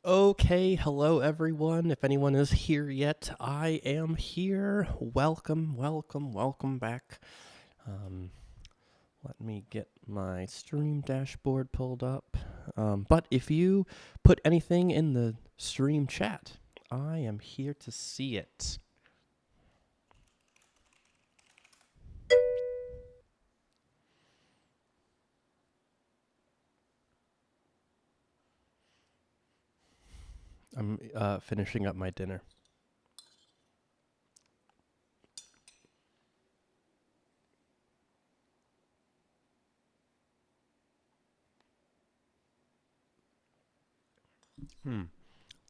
Okay, hello everyone. If anyone is here yet, I am here. Welcome back. Um, Let me get my stream dashboard pulled up. But if you put anything in the stream chat, I am here to see it. I'm finishing up my dinner.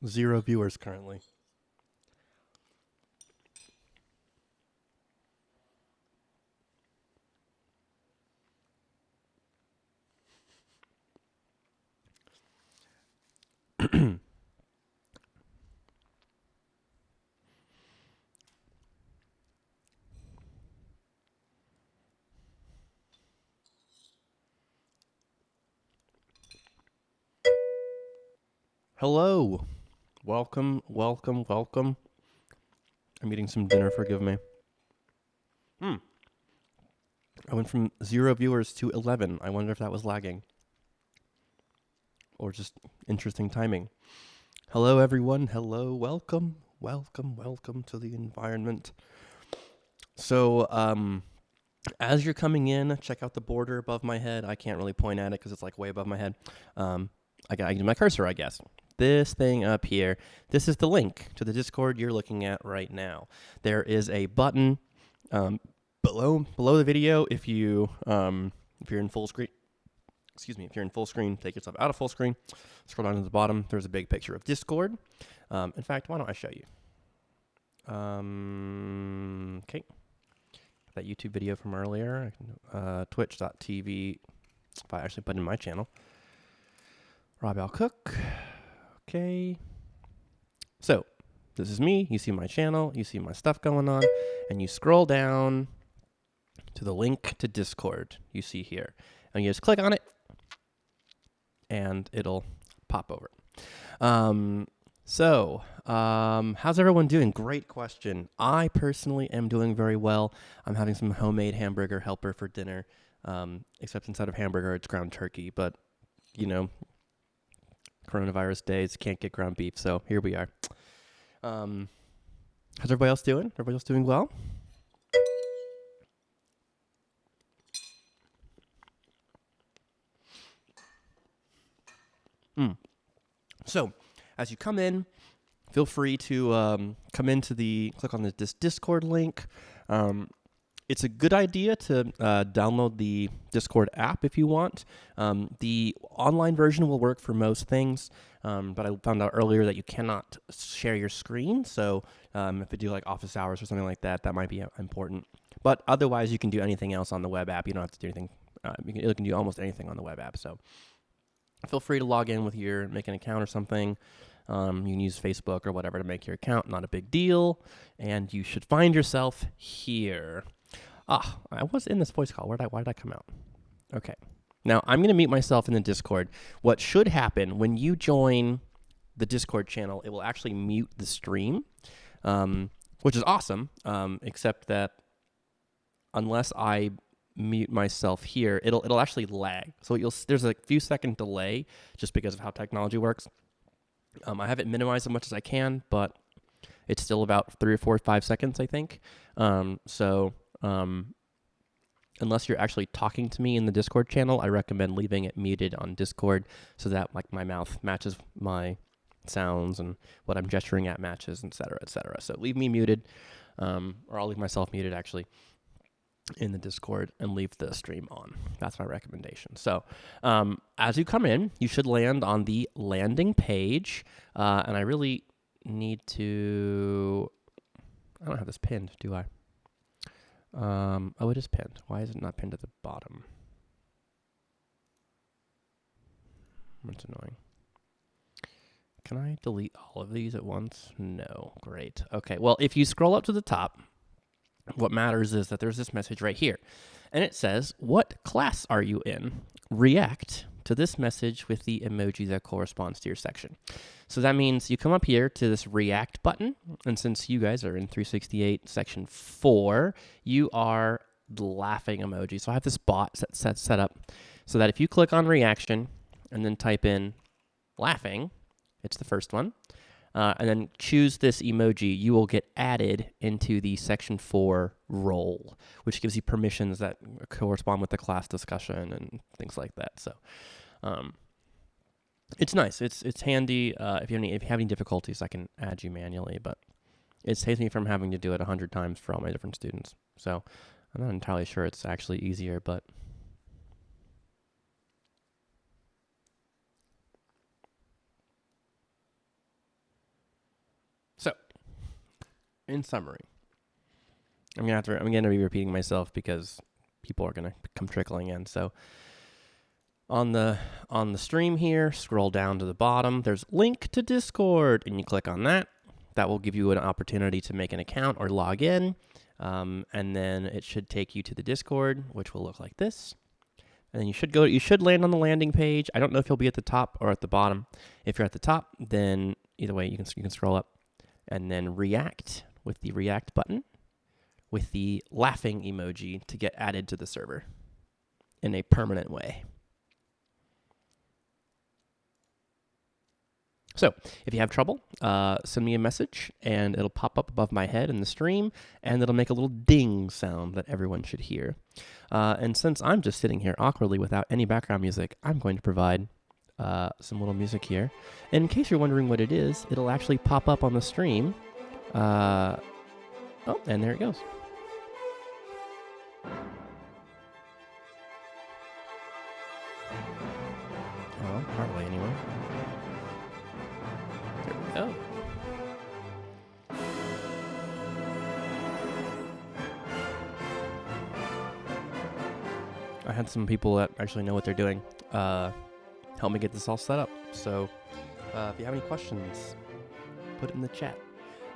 Zero viewers currently. Hello. Welcome. I'm eating some dinner, forgive me. I went from 0 viewers to 11. I wonder if that was lagging. Or just interesting timing. Hello, everyone. Hello. Welcome to the environment. So, as you're coming in, check out the border above my head. I can't really point at it because it's like way above my head. I use my cursor, I guess. This thing up here, this is the link to the Discord you're looking at right now. There is a button below the video if you're in full screen. If you're in full screen, take yourself out of full screen. Scroll down to the bottom. There's a big picture of Discord. In fact, why don't I show you? Okay. That YouTube video from earlier, twitch.tv. If I actually put in my channel. Rob Al Cook. Okay. So, this is me. You see my channel. You see my stuff going on. And you scroll down to the link to Discord you see here. And you just click on it. And it'll pop over. How's everyone doing? Great question. I personally am doing very well. I'm having some homemade hamburger helper for dinner, except instead of hamburger, it's ground turkey. But, you know, coronavirus days, can't get ground beef, so here we are. How's everybody else doing? Everybody else doing well? So, as you come in, feel free to click on this Discord link. It's a good idea to download the Discord app if you want. The online version will work for most things, but I found out earlier that you cannot share your screen. So if you do like office hours or something like that, that might be important. But otherwise, you can do anything else on the web app. You don't have to do anything. You can do almost anything on the web app. So feel free to log in make an account or something. You can use Facebook or whatever to make your account. Not a big deal. And you should find yourself here. I was in this voice call. Why did I come out? Okay. Now, I'm going to mute myself in the Discord. What should happen when you join the Discord channel, it will actually mute the stream, which is awesome, except that unless I mute myself here, it'll actually lag. So there's a few second delay just because of how technology works. I have it minimized as much as I can, but it's still about 3 or 4 or 5 seconds, I think. Unless you're actually talking to me in the Discord channel, I recommend leaving it muted on Discord so that like my mouth matches my sounds and what I'm gesturing at matches, et cetera, et cetera. So leave me muted, or I'll leave myself muted actually in the Discord and leave the stream on. That's my recommendation. So as you come in, you should land on the landing page. And I really need to... I don't have this pinned, do I? It is pinned. Why is it not pinned at the bottom? That's annoying. Can I delete all of these at once? No. Great. Okay. Well, if you scroll up to the top, what matters is that there's this message right here. And it says, what class are you in? React, to this message with the emoji that corresponds to your section. So that means you come up here to this react button, and since you guys are in 368 section 4, you are the laughing emoji. So I have this bot set up so that if you click on reaction and then type in laughing, it's the first one, and then choose this emoji, you will get added into the section 4 role, which gives you permissions that correspond with the class discussion and things like that. So it's nice. It's handy. If you have any difficulties, I can add you manually, but it saves me from having to do it 100 times for all my different students. So I'm not entirely sure it's actually easier, but so in summary, I'm gonna be repeating myself because people are gonna come trickling in. So on the stream here, scroll down to the bottom. There's link to Discord, and you click on that. That will give you an opportunity to make an account or log in, and then it should take you to the Discord, which will look like this. And then you should land on the landing page. I don't know if you'll be at the top or at the bottom. If you're at the top, then either way you can scroll up and then react with the react button with the laughing emoji to get added to the server in a permanent way. So if you have trouble, send me a message, and it'll pop up above my head in the stream, and it'll make a little ding sound that everyone should hear. And since I'm just sitting here awkwardly without any background music, I'm going to provide some little music here. And in case you're wondering what it is, it'll actually pop up on the stream. Oh, and there it goes. Well, partly anyway. There we go. I had some people that actually know what they're doing help me get this all set up. So if you have any questions, put it in the chat.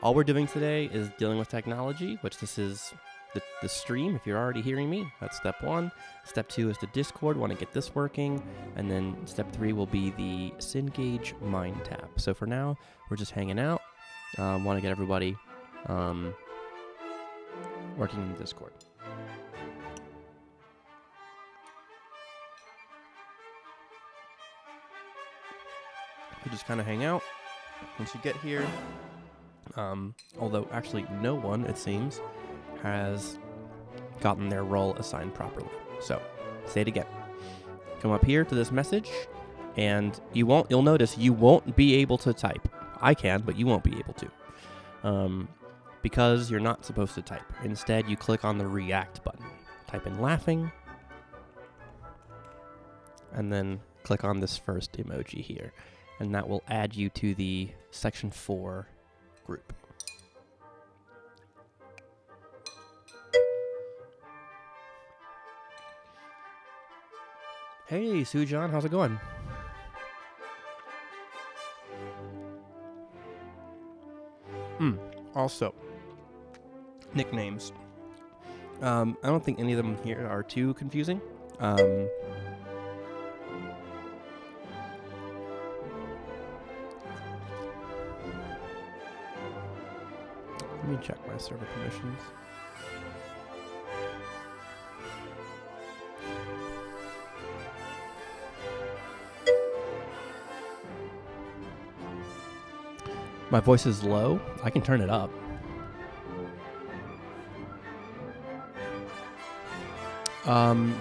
All we're doing today is dealing with technology, which this is the stream. If you're already hearing me, that's step 1. Step 2 is the Discord. Want to get this working. And then step 3 will be the Cengage MindTap. So for now, we're just hanging out. Want to get everybody working in the Discord. You just kind of hang out once you get here. Although actually no one, it seems, has gotten their role assigned properly. So, say it again. Come up here to this message, and you'll notice you won't be able to type. I can, but you won't be able to. Because you're not supposed to type. Instead, you click on the react button. Type in laughing, and then click on this first emoji here. And that will add you to the section 4 group. Hey, Sujan, how's it going? Also, nicknames. I don't think any of them here are too confusing. Let me check my server permissions. My voice is low. I can turn it up.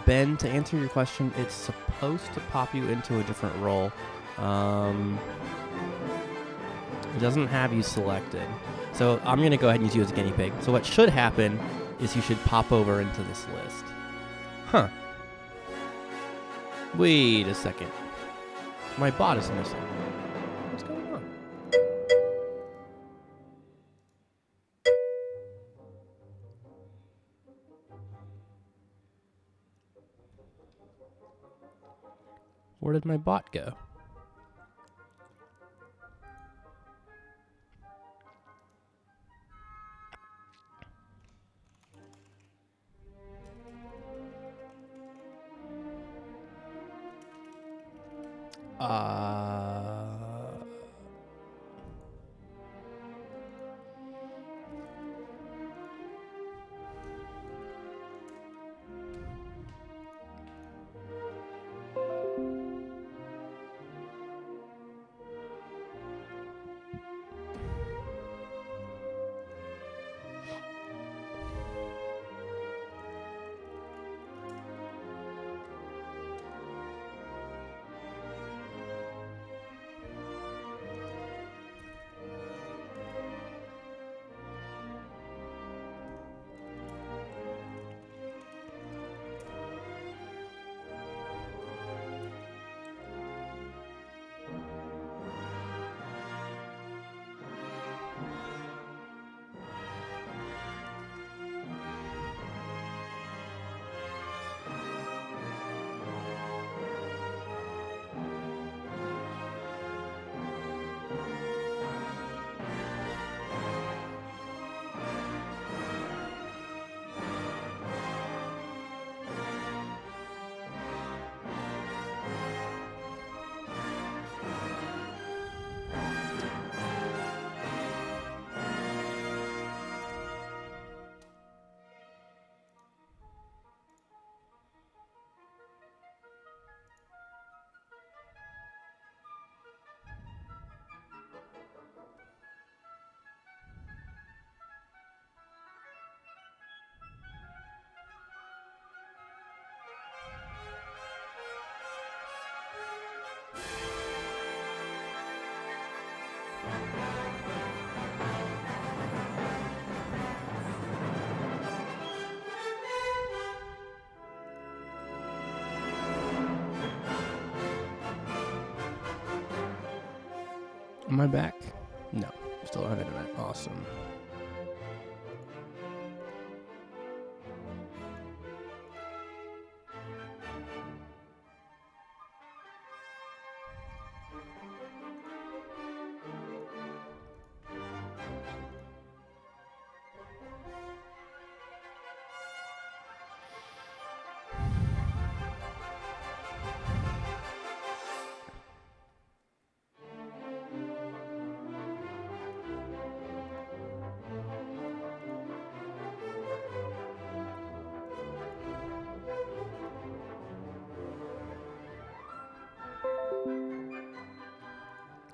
Ben, to answer your question, it's supposed to pop you into a different role. It doesn't have you selected. So I'm going to go ahead and use you as a guinea pig. So what should happen is you should pop over into this list. Huh. Wait a second. My bot is missing. What's going on? Where did my bot go? Am I back? No, still on internet. Awesome.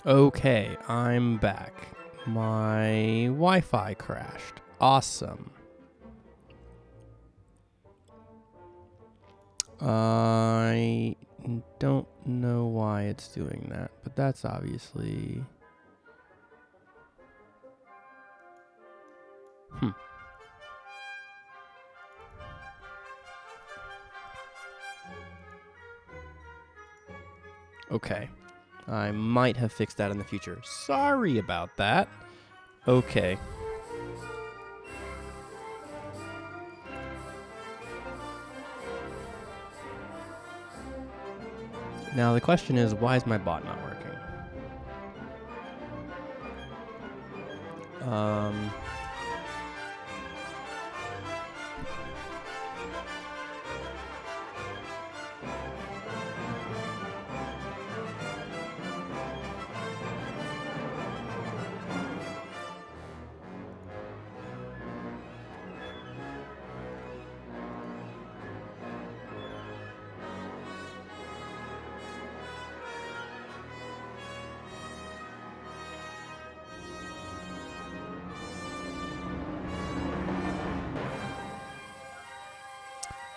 Okay, I'm back. My Wi-Fi crashed. Awesome. I don't know why it's doing that, but that's obviously... Okay. I might have fixed that in the future. Sorry about that. Okay. Now the question is, why is my bot not working?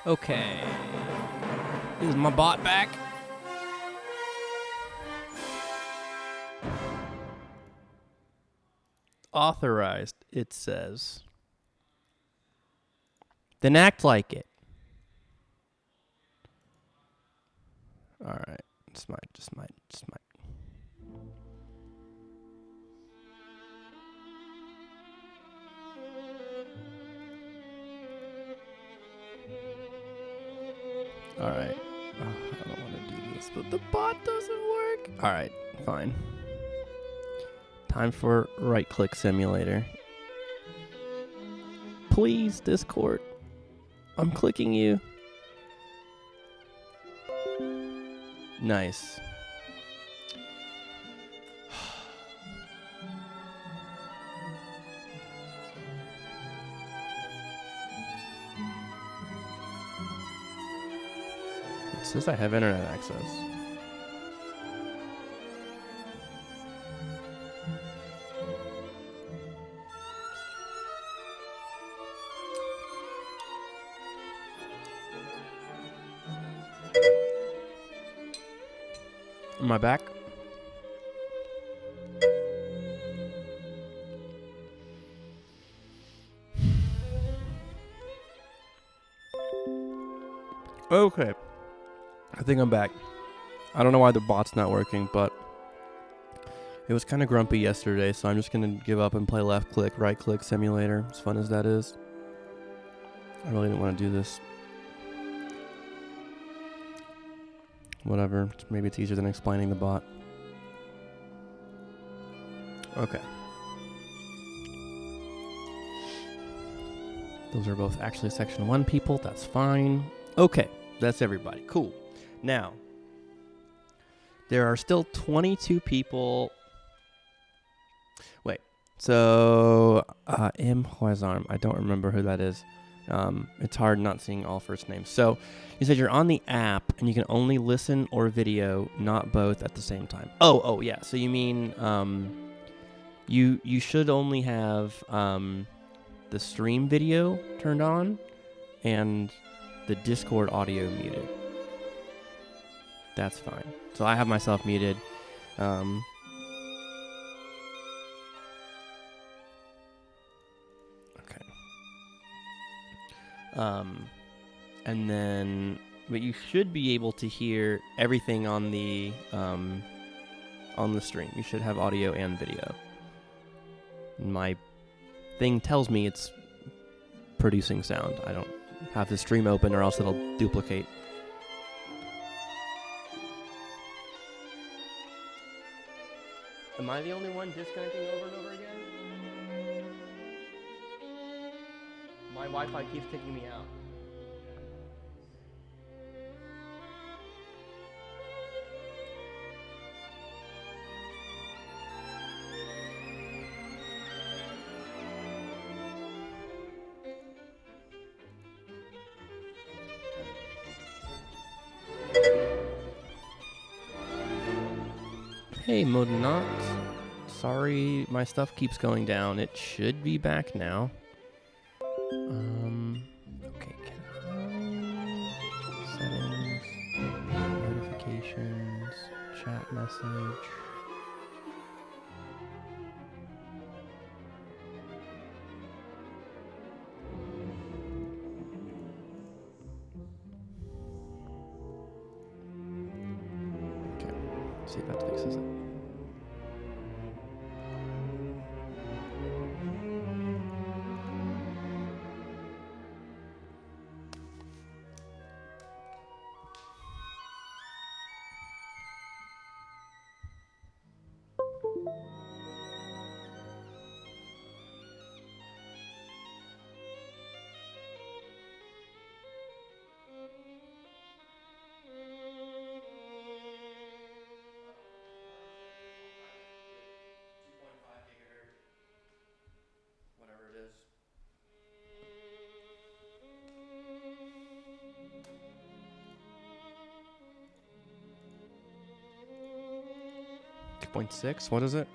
Okay. Is my bot back? Authorized, it says. Then act like it. All right. Just might. All right. Oh, I don't want to do this, but the bot doesn't work. All right, fine. Time for right-click simulator. Please, Discord. I'm clicking you. Nice. says I have internet access. Am I back? Okay. I think I'm back. I don't know why the bot's not working, but it was kind of grumpy yesterday, so I'm just going to give up and play left click, right click simulator, as fun as that is. I really didn't want to do this. Whatever. Maybe it's easier than explaining the bot. Okay. Those are both actually Section 1 people. That's fine. Okay. That's everybody. Cool. Now, there are still 22 people. Wait. So, M. Huazarm. I don't remember who that is. It's hard not seeing all first names. So, you said you're on the app and you can only listen or video, not both at the same time. Oh, yeah. So you mean you should only have the stream video turned on and the Discord audio muted. That's fine. So I have myself muted. Okay. And then, but you should be able to hear everything on the stream. You should have audio and video. My thing tells me it's producing sound. I don't have the stream open or else it'll duplicate. Am I the only one disconnecting over and over again? My Wi-Fi keeps kicking me out. Hey, Modonot. Sorry, my stuff keeps going down. It should be back now. Okay, settings, notifications, chat message. Okay, see if that fixes it. Whatever it is. .6, what is it?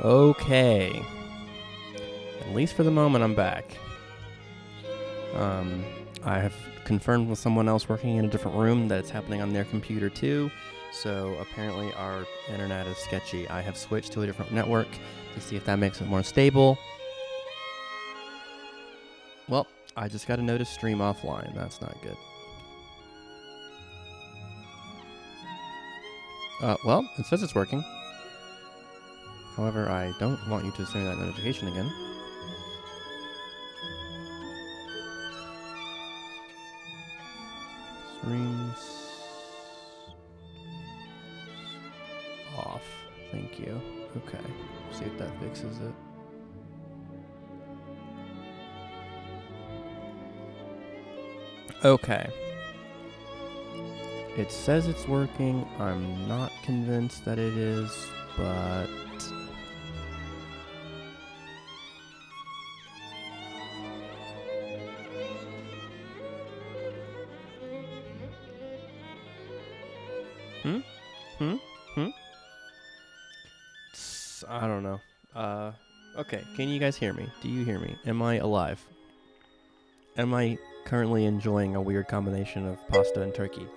Okay. At least for the moment, I'm back. I have confirmed with someone else working in a different room that it's happening on their computer too. So apparently our internet is sketchy. I have switched to a different network to see if that makes it more stable. Well, I just got a notice stream offline. That's not good. Well, it says it's working. However, I don't want you to send me that notification again. Streams off. Thank you. Okay. See if that fixes it. Okay. It says it's working. I'm not convinced that it is, but... I don't know. Okay, can you guys hear me? Do you hear me? Am I alive? Am I currently enjoying a weird combination of pasta and turkey?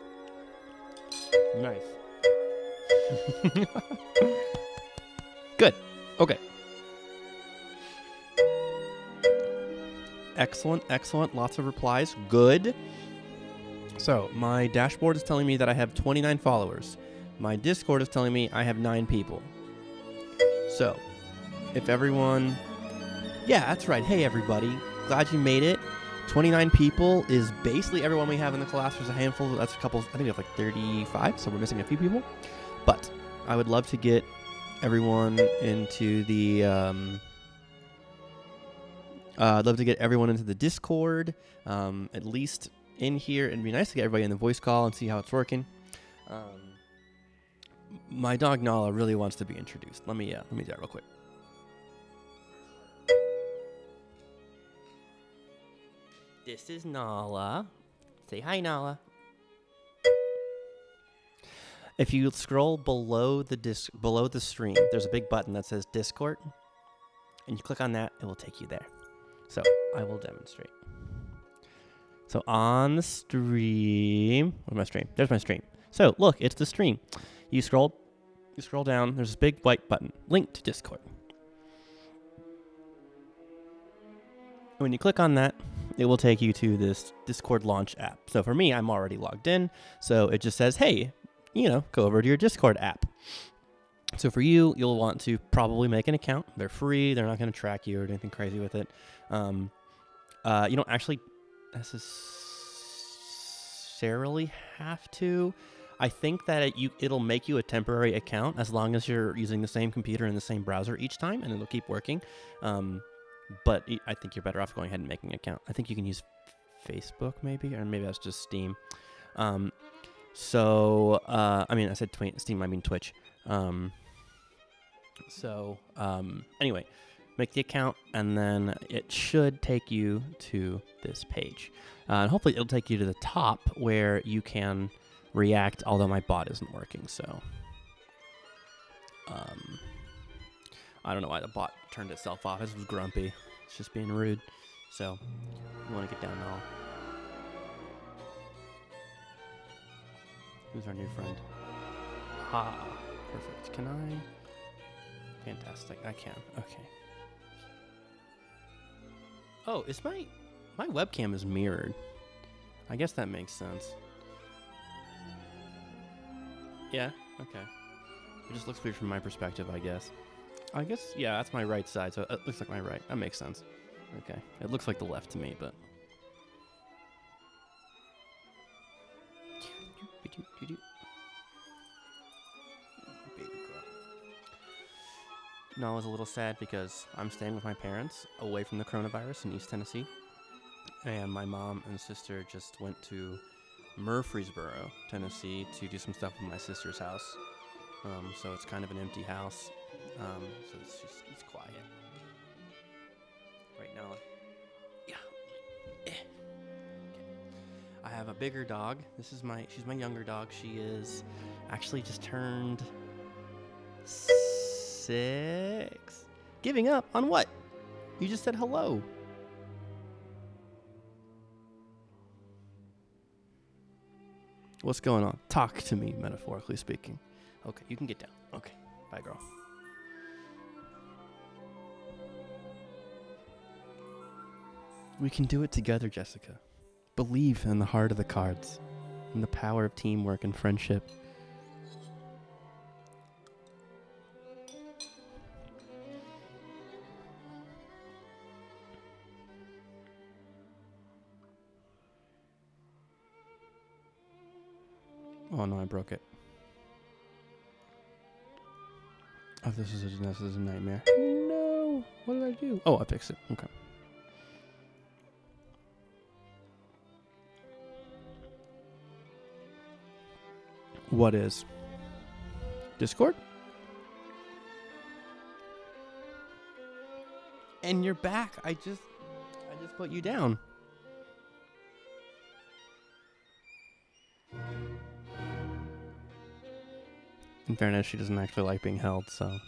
Nice. Good. Okay. Excellent, excellent. Lots of replies. Good. So, my dashboard is telling me that I have 29 followers. My Discord is telling me I have 9 people. So, if everyone... Yeah, that's right. Hey, everybody. Glad you made it. 29 people is basically everyone we have in the class. There's a handful. That's a couple. I think we have like 35, so we're missing a few people. But I would love to get everyone into the... I'd love to get everyone into the Discord, at least in here. It'd be nice to get everybody in the voice call and see how it's working. My dog Nala really wants to be introduced. Let me do that real quick. This is Nala. Say hi, Nala. If you scroll below the stream, there's a big button that says Discord, and you click on that, it will take you there. So I will demonstrate. So on the stream, where's my stream? There's my stream. So look, it's the stream. You scroll down. There's this big white button, link to Discord. When you click on that, it will take you to this Discord launch app. So for me, I'm already logged in. So it just says, hey, go over to your Discord app. So for you, you'll want to probably make an account. They're free. They're not going to track you or do anything crazy with it. You don't actually necessarily have to. I think that it'll make you a temporary account as long as you're using the same computer and the same browser each time, and it'll keep working. But I think you're better off going ahead and making an account. I think you can use Facebook maybe, or maybe that's just Steam. I said Steam, I mean Twitch. Anyway, make the account, and then it should take you to this page. And hopefully it'll take you to the top where you can react, although my bot isn't working, so... I don't know why the bot turned itself off. This was grumpy. It's just being rude. So, you want to get down now. Who's our new friend? Perfect. Can I? Fantastic. I can. Okay. Oh, is my webcam is mirrored. I guess that makes sense. Yeah. Okay. It just looks weird from my perspective, I guess. Yeah, that's my right side, so it looks like my right. That makes sense. Okay. It looks like the left to me, but... No, I was a little sad because I'm staying with my parents away from the coronavirus in East Tennessee. And my mom and sister just went to Murfreesboro, Tennessee to do some stuff with my sister's house. So it's kind of an empty house. So it's quiet. Right now, yeah. I have a bigger dog. She's my younger dog. She is actually just turned 6. Giving up on what? You just said hello. What's going on? Talk to me, metaphorically speaking. Okay, you can get down. Okay, bye, girl. We can do it together, Jessica. Believe in the heart of the cards, in the power of teamwork and friendship. Oh no, I broke it. Oh, this is a nightmare. No! What did I do? Oh, I fixed it. Okay. What is? Discord? And you're back. I just put you down. In fairness, she doesn't actually like being held, so.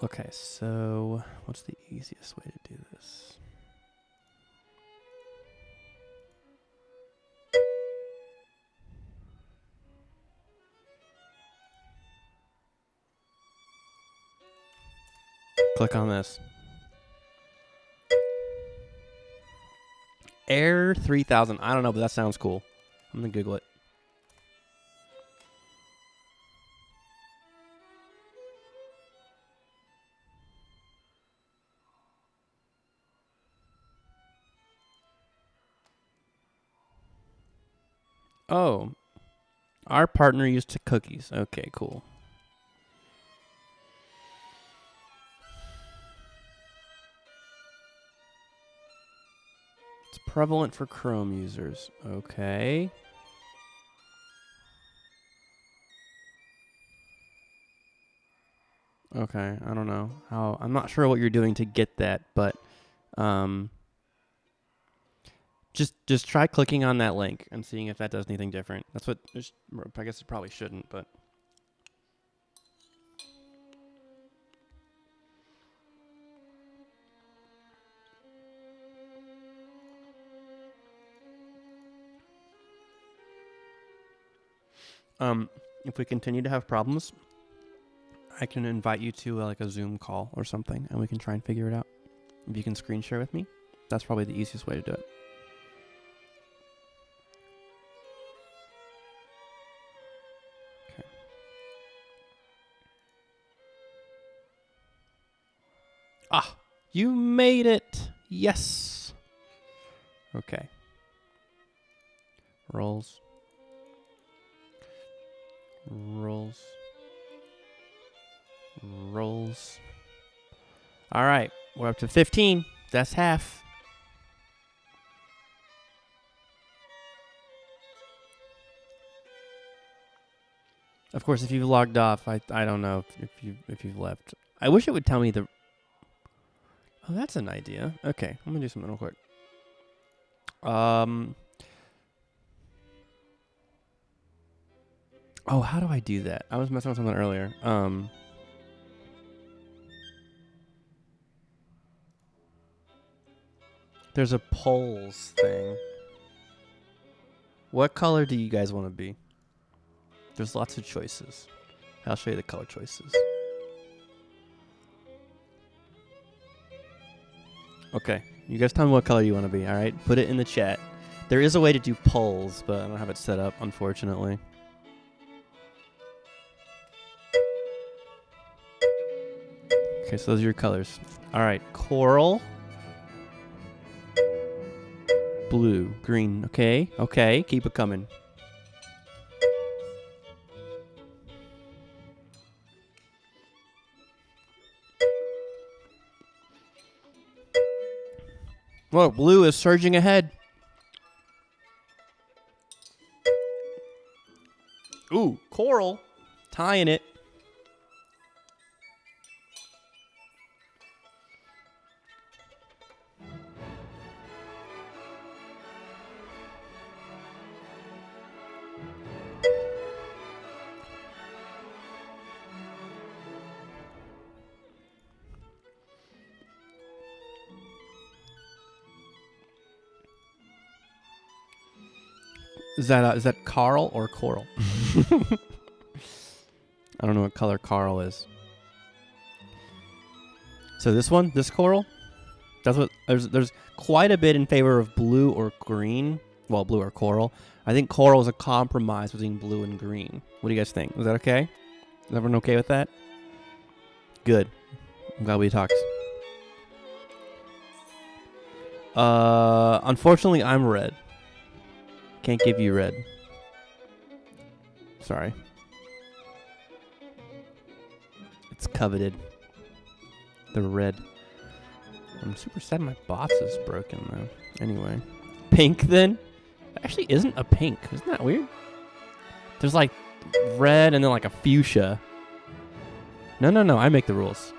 Okay, so what's the easiest way to do this? Click on this. Air 3000. I don't know, but that sounds cool. I'm going to Google it. Oh, our partner used cookies. Okay, cool. It's prevalent for Chrome users. Okay. Okay, I don't know how. I'm not sure what you're doing to get that, but just try clicking on that link and seeing if that does anything different. That's what. I guess it probably shouldn't, but. If we continue to have problems, I can invite you to like a Zoom call or something, and we can try and figure it out. If you can screen share with me, that's probably the easiest way to do it. Okay. Ah, you made it. Yes. Okay. Rolls. All right, we're up to 15. That's half. Of course, if you've logged off, I don't know if you've left. I wish it would tell me the. Oh, that's an idea. Okay, I'm gonna do something real quick. Oh, how do I do that? I was messing with something earlier. There's a polls thing. What color do you guys want to be? There's lots of choices. I'll show you the color choices. Okay, you guys tell me what color you want to be, all right? Put it in the chat. There is a way to do polls, but I don't have it set up, unfortunately. Okay, so those are your colors. All right, coral, blue, green. Okay, keep it coming. Whoa, blue is surging ahead. Ooh, coral, tying it. Is that Carl or Coral? I don't know what color Carl is. So this Coral, that's what there's quite a bit in favor of blue or green. Well, blue or coral. I think coral is a compromise between blue and green. What do you guys think? Is that okay? Is everyone okay with that? Good. I'm glad we talked. Unfortunately, I'm red. Can't give you red. Sorry. It's coveted. The red. I'm super sad my box is broken, though. Anyway. Pink, then? It actually isn't a pink. Isn't that weird? There's like red and then like a fuchsia. No. I make the rules.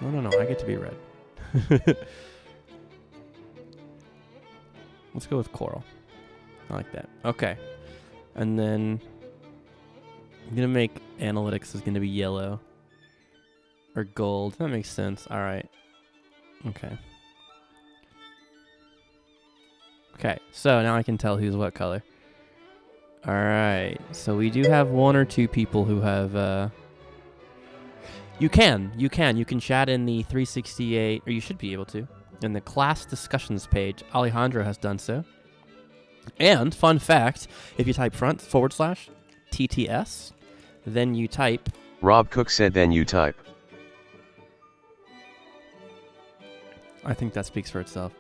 No. I get to be red. Let's go with coral. I like that. Okay. And then I'm going to make analytics is going to be yellow. Or gold. That makes sense. All right. Okay. Okay. So now I can tell who's what color. All right. So we do have one or two people who have... You can chat in the 368, or you should be able to, in the class discussions page. Alejandro has done so. And, fun fact, if you type /TTS, then you type... Rob Cook said then you type. I think that speaks for itself.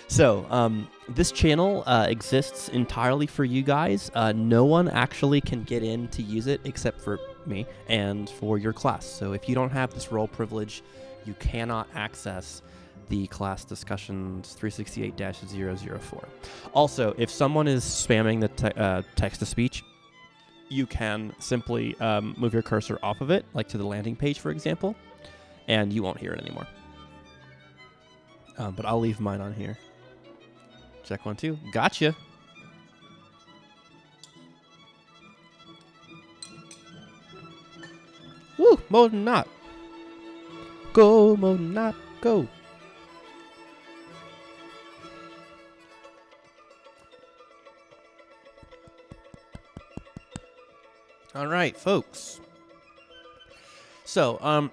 So, this channel exists entirely for you guys. No one actually can get in to use it except for me and for your class. So if you don't have this role privilege, you cannot access the class discussions 368-004. Also, if someone is spamming the text-to-speech, you can simply move your cursor off of it, like to the landing page, for example, and you won't hear it anymore. But I'll leave mine on here. Check 1, 2. Gotcha. Woo! Mode not. Go, mode not, go. All right, folks. So,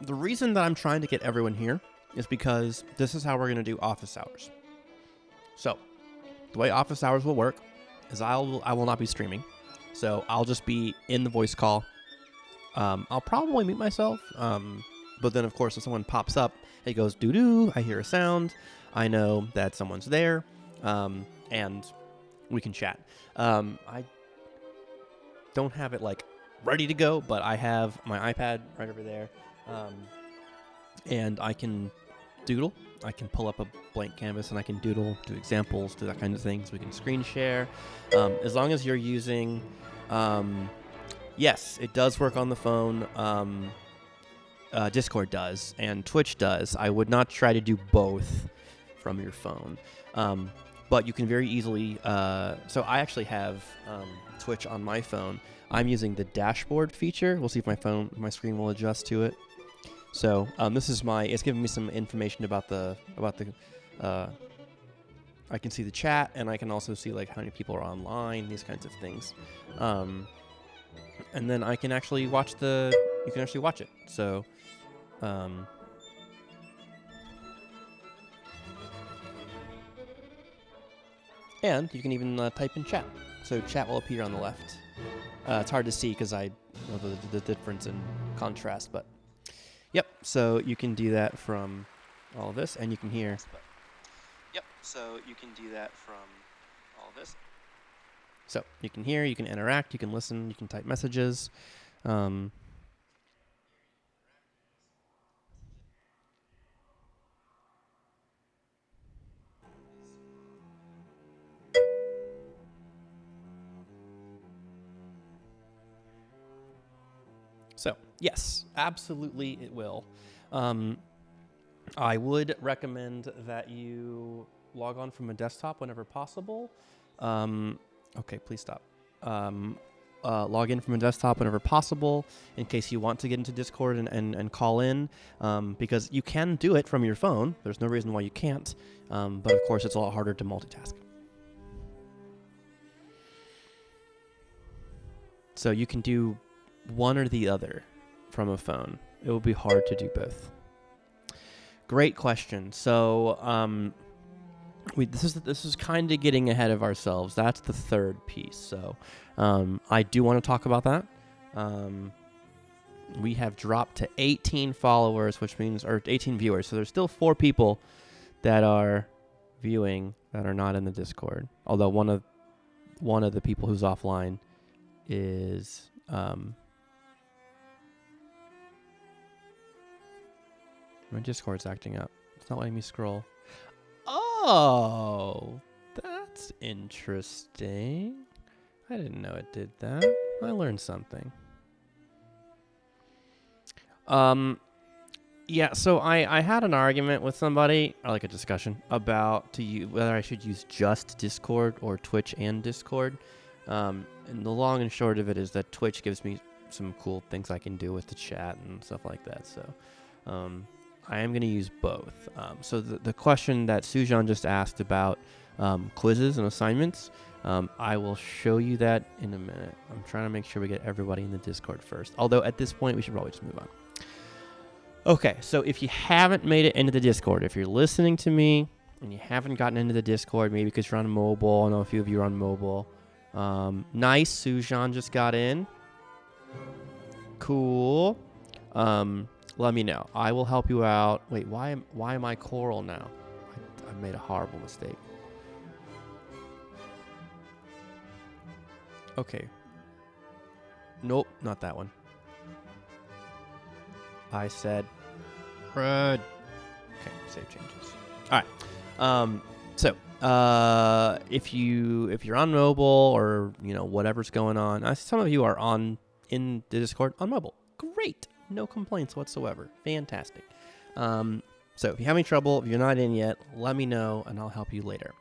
the reason that I'm trying to get everyone here is because this is how we're going to do office hours. So, the way office hours will work is I will not be streaming. So, I'll just be in the voice call. I'll probably mute myself. But then, of course, if someone pops up, it goes doo-doo, I hear a sound. I know that someone's there. And we can chat. I don't have it, like, ready to go, but I have my iPad right over there. And I can doodle. I can pull up a blank canvas and I can doodle, do examples, do that kind of things. We can screen share. As long as you're using... yes, it does work on the phone. Discord does, and Twitch does. I would not try to do both from your phone. But you can very easily... so I actually have Twitch on my phone. I'm using the dashboard feature. We'll see if my screen will adjust to it. So this is it's giving me some information about the I can see the chat, and I can also see like how many people are online, these kinds of things. And then I can actually watch you can actually watch it. So and you can even type in chat. So chat will appear on the left. It's hard to see because I know the difference in contrast, but yep. So you can do that from all of this, and you can hear. Yep. So you can do that from all of this. So you can hear, you can interact, you can listen, you can type messages. So, yes, absolutely it will. I would recommend that you log on from a desktop whenever possible. Okay, please stop. log in from a desktop whenever possible in case you want to get into Discord and call in, because you can do it from your phone. There's no reason why you can't, but of course it's a lot harder to multitask. So you can do one or the other from a phone. It will be hard to do both. Great question. So this is kind of getting ahead of ourselves. That's the third piece. So I do want to talk about that. We have dropped to 18 followers, or 18 viewers. So there's still 4 people that are viewing that are not in the Discord. Although one of the people who's offline is my Discord's acting up. It's not letting me scroll. Oh, that's interesting. I didn't know it did that. I learned something. Yeah, so I had an argument with somebody, or like a discussion, about whether I should use just Discord or Twitch and Discord. And the long and short of it is that Twitch gives me some cool things I can do with the chat and stuff like that. So I am going to use both. So the question that Sujan just asked about quizzes and assignments, I will show you that in a minute. I'm trying to make sure we get everybody in the Discord first. Although at this point, we should probably just move on. Okay, so if you haven't made it into the Discord, if you're listening to me and you haven't gotten into the Discord, maybe because you're on mobile, I know a few of you are on mobile. Nice, Sujan just got in. Cool. Let me know. I will help you out. Wait, why am I coral now? I made a horrible mistake. Okay. Nope, not that one. I said red. Okay, save changes. All right. So if you're on mobile or whatever's going on, some of you are in the Discord on mobile. Great, no complaints whatsoever. Fantastic. So if you have any trouble, if you're not in yet, let me know and I'll help you later.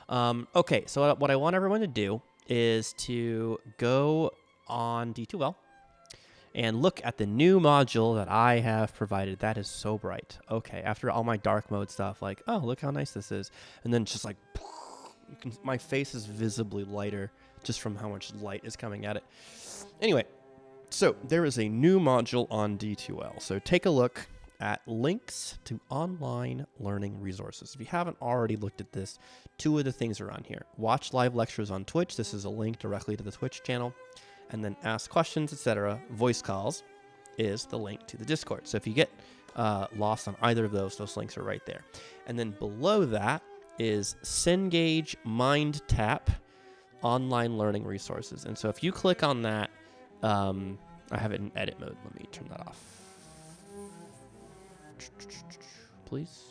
Okay, so what I want everyone to do is to go on D2L and look at the new module that I have provided. That is so bright. Okay, after all my dark mode stuff, like, oh, look how nice this is. And then just like, my face is visibly lighter just from how much light is coming at it. Anyway, so there is a new module on D2L. So take a look at links to online learning resources. If you haven't already looked at this, 2 of the things are on here. Watch live lectures on Twitch. This is a link directly to the Twitch channel. And then ask questions, etc. Voice calls is the link to the Discord. So if you get lost on either of those links are right there. And then below that is Cengage MindTap online learning resources. And so if you click on that, I have it in edit mode. Let me turn that off. Please.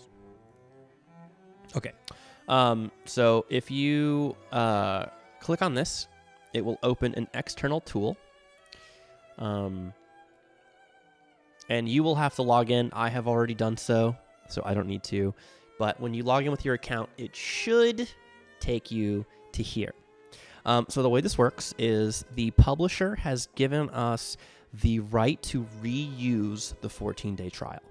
Okay. So if you click on this, it will open an external tool. And you will have to log in. I have already done so I don't need to. But when you log in with your account, it should take you to here. So the way this works is the publisher has given us the right to reuse the 14-day trial.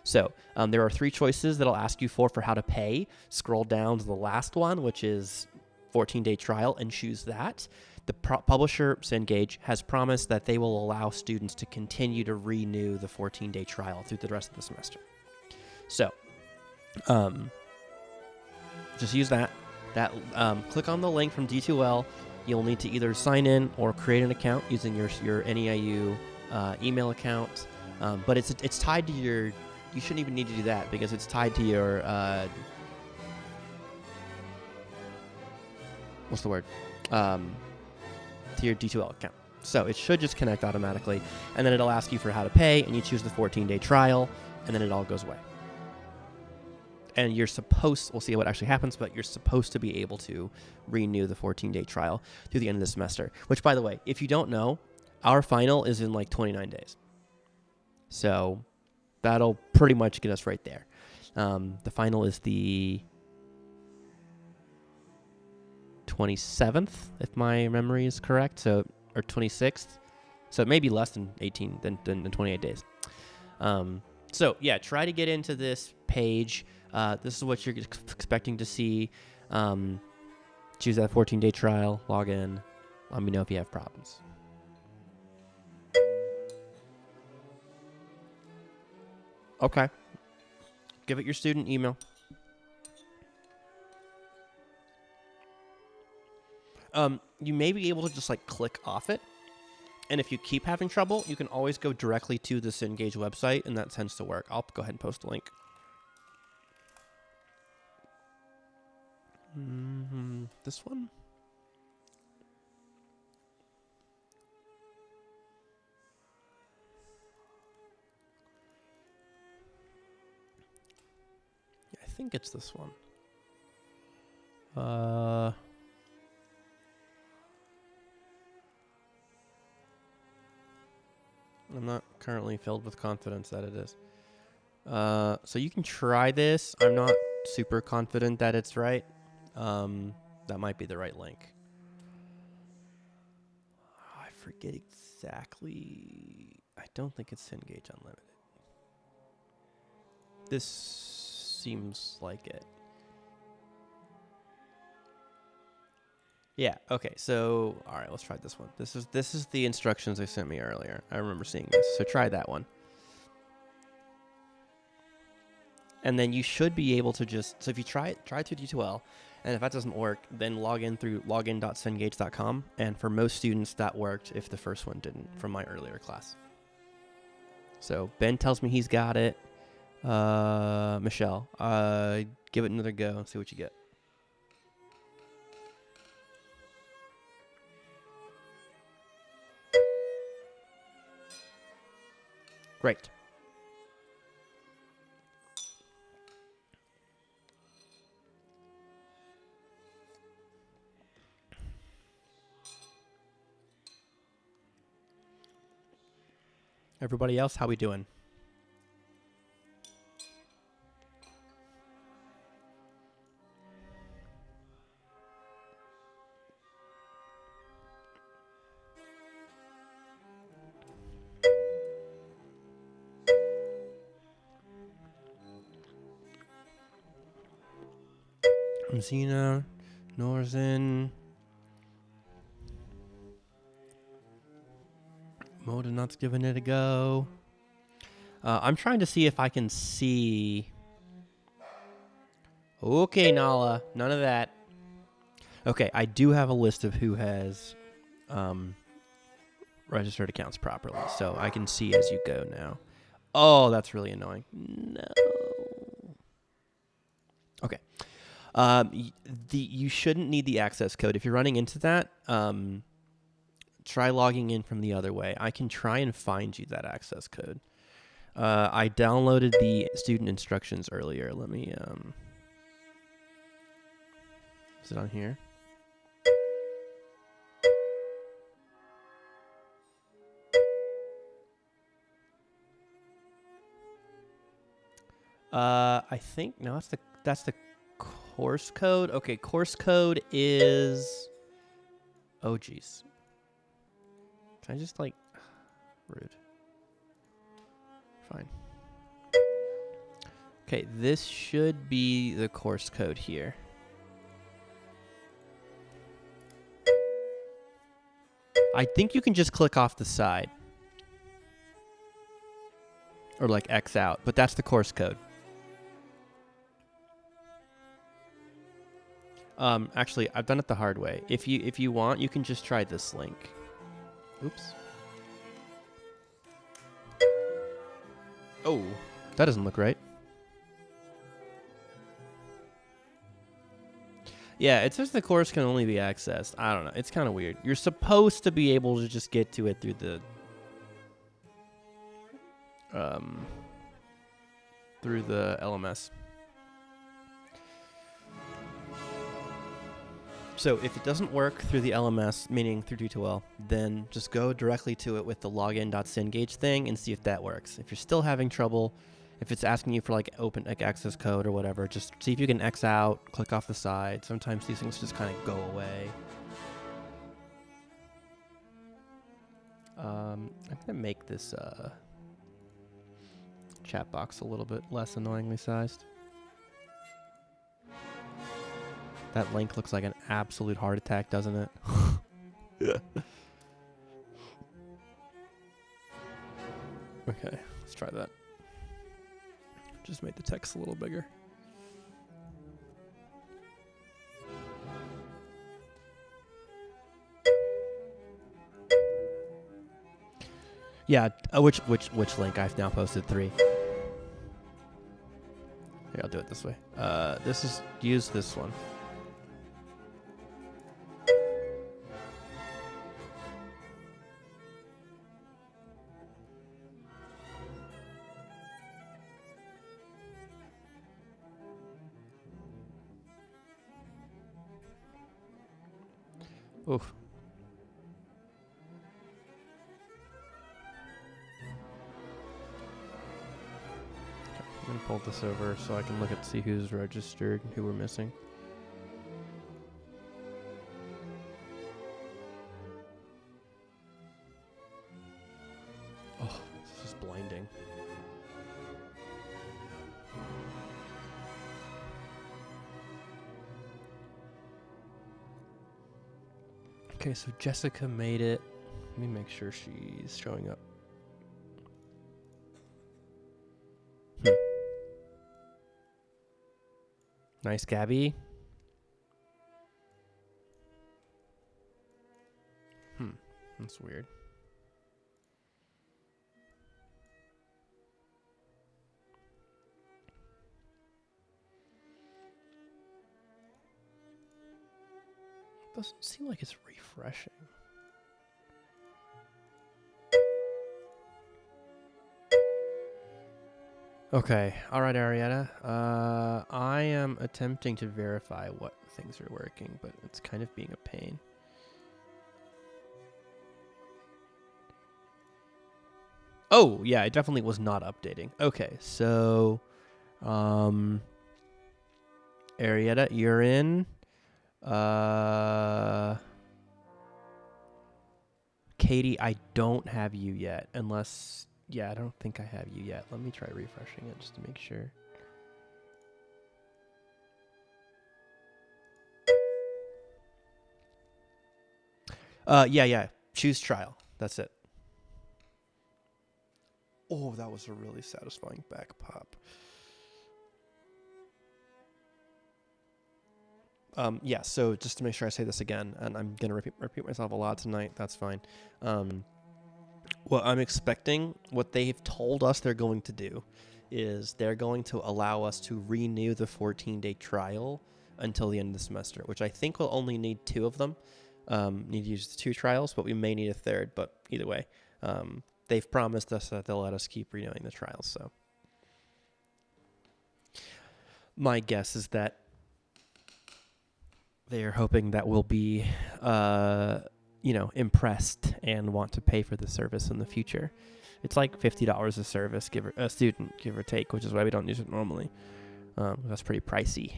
So there are 3 choices that I'll ask you for how to pay. Scroll down to the last one, which is 14-day trial, and choose that. The publisher, Cengage, has promised that they will allow students to continue to renew the 14-day trial through the rest of the semester. So just use that. Click on the link from D2L. You'll need to either sign in or create an account using your NEIU email account. But it's tied to your... You shouldn't even need to do that because it's tied to your... what's the word? To your D2L account. So it should just connect automatically. And then it'll ask you for how to pay, and you choose the 14-day trial, and then it all goes away. And you're supposed... We'll see what actually happens, but you're supposed to be able to renew the 14-day trial through the end of the semester. Which, by the way, if you don't know, our final is in like 29 days. So that'll pretty much get us right there. The final is the 27th, if my memory is correct. So or 26th. So maybe less than 18 than 28 days. So yeah, try to get into this page. This is what you're expecting to see. Choose that 14-day trial, log in. Let me know if you have problems. Okay. Give it your student email. You may be able to just like click off it. And if you keep having trouble, you can always go directly to the Cengage website, and that tends to work. I'll go ahead and post a link. This one? Yeah, I think it's this one. I'm not currently filled with confidence that it is. So you can try this. I'm not super confident that it's right. That might be the right link. I forget exactly. I don't think it's Cengage Unlimited. This seems like it. Yeah, okay. So, all right, let's try this one. This is the instructions they sent me earlier. I remember seeing this. So try that one. And then you should be able to just, so if you try through D2L, and if that doesn't work, then log in through login.cengage.com. And for most students, that worked if the first one didn't from my earlier class. So Ben tells me he's got it. Michelle, give it another go and see what you get. Great. Everybody else, how we doing? Zena, Norzen, Modenot's giving it a go. I'm trying to see if I can see. Okay, Nala, none of that. Okay, I do have a list of who has registered accounts properly, so I can see as you go now. Oh, that's really annoying. No. Okay. You shouldn't need the access code. If you're running into that, try logging in from the other way. I can try and find you that access code. I downloaded the student instructions earlier. Let me, is it on here? I think, no, that's the course code. Okay, course code is, oh geez. Can I just like, rude. Fine. Okay, this should be the course code here. I think you can just click off the side. Or like X out, but that's the course code. Actually, I've done it the hard way. If you want, you can just try this link. Oops. Oh, that doesn't look right. Yeah, it says the course can only be accessed. I don't know. It's kind of weird. You're supposed to be able to just get to it through the LMS. So if it doesn't work through the LMS, meaning through D2L, then just go directly to it with the login.cengage thing and see if that works. If you're still having trouble, if it's asking you for like open like access code or whatever, just see if you can X out, click off the side. Sometimes these things just kind of go away. I'm gonna make this chat box a little bit less annoyingly sized. That link looks like an absolute heart attack, doesn't it? Yeah. Okay, let's try that. Just made the text a little bigger. Yeah, which link? I've now posted 3. Here, I'll do it this way. Use this one. Oof. I'm gonna pull this over so I can look at see who's registered, who we're missing. Oh, this is blinding. Okay, so Jessica made it. Let me make sure she's showing up. Nice, Gabby. That's weird. Doesn't seem like it's refreshing. Okay, all right, Arietta. I am attempting to verify what things are working, but it's kind of being a pain. Oh, yeah, it definitely was not updating. Okay, so, Arietta, you're in. Katie, I don't have you yet, unless... Yeah, I don't think I have you yet. Let me try refreshing it just to make sure. Yeah. Choose trial. That's it. Oh, that was a really satisfying back pop. Yeah, so just to make sure I say this again, and I'm going to repeat myself a lot tonight, that's fine. What I'm expecting, what they've told us they're going to do, is they're going to allow us to renew the 14-day trial until the end of the semester, which I think we'll only need 2 of them. Need to use the 2 trials, but we may need a 3rd, but either way. They've promised us that they'll let us keep renewing the trials, so. My guess is that they are hoping that we'll be, impressed and want to pay for the service in the future. It's like $50 a service, a student, give or take, which is why we don't use it normally. That's pretty pricey.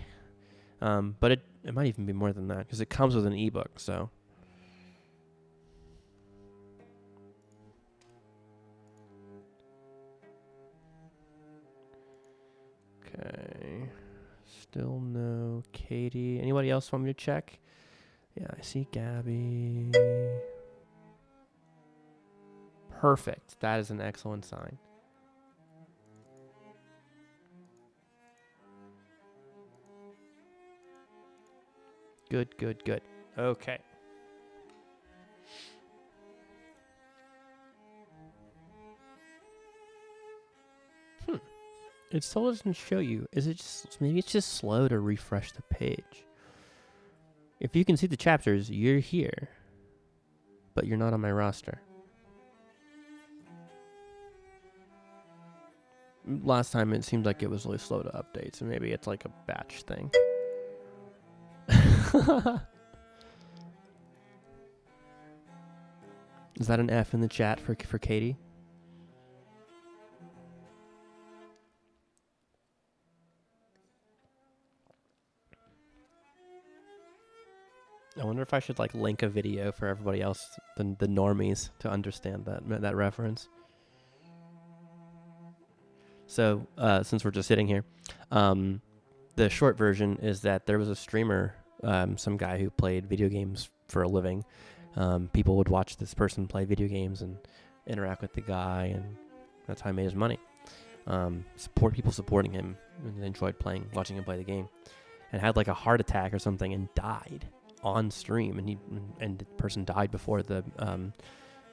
But it might even be more than that because it comes with an ebook, so. Okay. Still no Katie. Anybody else want me to check? Yeah, I see Gabby. Perfect. That is an excellent sign. Good. Okay. It still doesn't show you. Is it just, maybe it's just slow to refresh the page. If you can see the chapters, you're here, but you're not on my roster. Last time it seemed like it was really slow to update, so maybe it's like a batch thing. Is that an F in the chat for Katie? I wonder if I should like link a video for everybody else, the normies, to understand that reference. So since we're just sitting here, the short version is that there was a streamer, some guy who played video games for a living. People would watch this person play video games and interact with the guy, and that's how he made his money. People supporting him and enjoyed watching him play the game, and had like a heart attack or something and died on stream, and the person died before the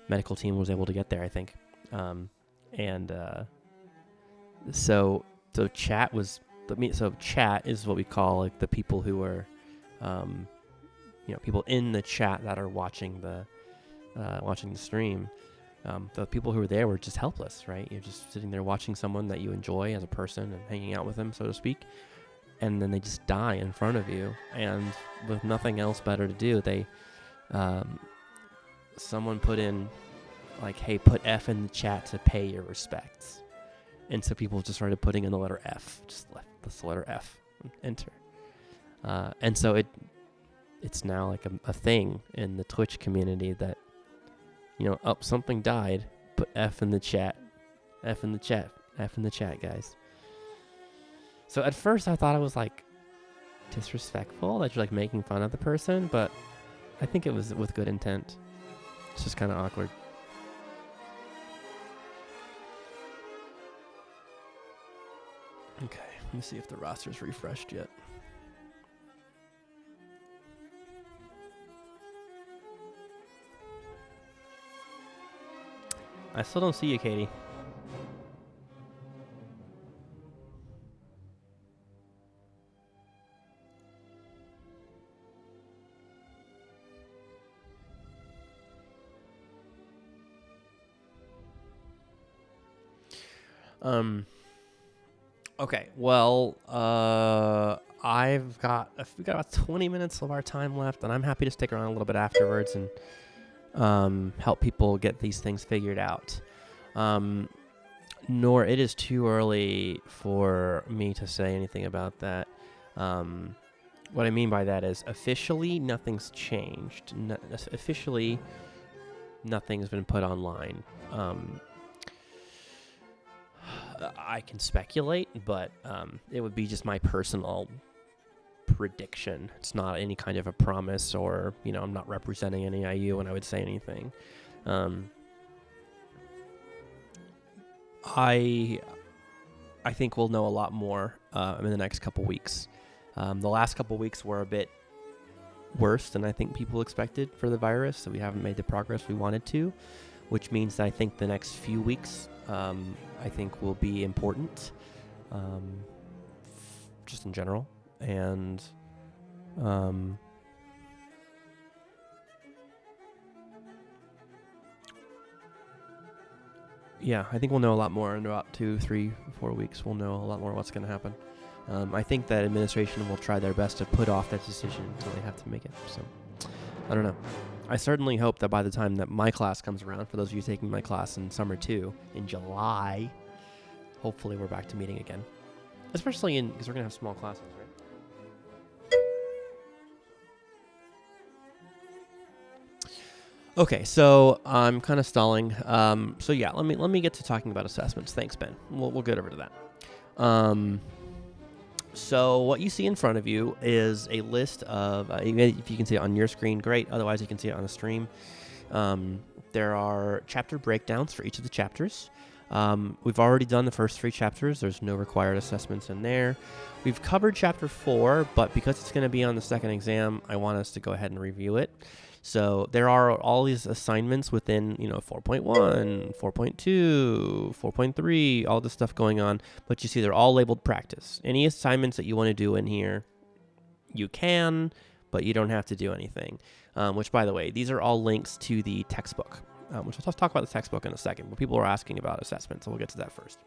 medical team was able to get there, I think. So chat is what we call like the people who are, people in the chat that are watching the stream. The people who were there were just helpless, right? You're just sitting there watching someone that you enjoy as a person and hanging out with them, so to speak, and then they just die in front of you, and with nothing else better to do, someone put in like, hey, put F in the chat to pay your respects. And so people just started putting in the letter F, just left this letter F, enter. And so it's now like a thing in the Twitch community that, something died, put F in the chat, F in the chat, guys. So at first I thought it was like disrespectful, that you're like making fun of the person, but I think it was with good intent. It's just kind of awkward. Okay, let me see if the roster's refreshed yet. I still don't see you, Katie. Okay, well, we've got about 20 minutes of our time left, and I'm happy to stick around a little bit afterwards and help people get these things figured out. Nor it is too early for me to say anything about that. What I mean by that is officially nothing's changed. Officially nothing's been put online. I can speculate, but it would be just my personal prediction. It's not any kind of a promise, or I'm not representing any IU when I would say anything. I think we'll know a lot more in the next couple weeks. The last couple weeks were a bit worse than I think people expected for the virus, so we haven't made the progress we wanted to, which means that I think the next few weeks I think will be important, just in general, and yeah, I think we'll know a lot more in about 2, 3, 4 weeks. We'll know a lot more what's going to happen. I think that administration will try their best to put off that decision until they have to make it. So, I don't know. I certainly hope that by the time that my class comes around, for those of you taking my class in summer 2, in July, hopefully we're back to meeting again. Especially because we're going to have small classes, right? Okay, so I'm kind of stalling. So yeah, let me get to talking about assessments. Thanks, Ben. We'll get over to that. So what you see in front of you is a list of, if you can see it on your screen, great. Otherwise, you can see it on the stream. There are chapter breakdowns for each of the chapters. We've already done the first 3 chapters. There's no required assessments in there. We've covered chapter 4, but because it's going to be on the second exam, I want us to go ahead and review it. So there are all these assignments within, 4.1, 4.2, 4.3, all this stuff going on. But you see they're all labeled practice. Any assignments that you want to do in here, you can, but you don't have to do anything. Which, by the way, these are all links to the textbook, which I'll talk about the textbook in a second. But people are asking about assessment, so we'll get to that first.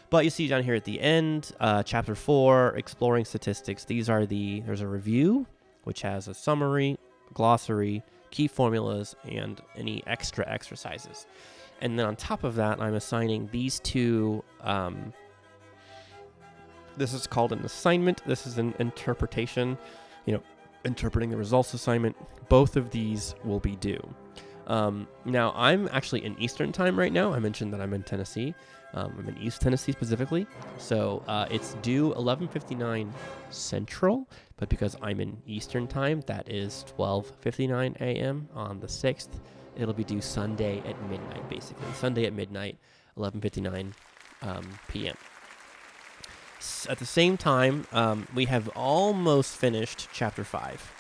But you see down here at the end, chapter 4, exploring statistics. There's a review, which has a summary, glossary, key formulas, and any extra exercises. And then on top of that, I'm assigning these 2. This is called an assignment. This is an interpretation. interpreting the results assignment. Both of these will be due. Now, I'm actually in Eastern time right now. I mentioned that I'm in Tennessee. I'm in East Tennessee specifically. So it's due 11:59 Central, but because I'm in Eastern time, that is 12:59 a.m. on the 6th. It'll be due Sunday at midnight, basically. Sunday at midnight, 11:59 p.m. At the same time, we have almost finished Chapter 5.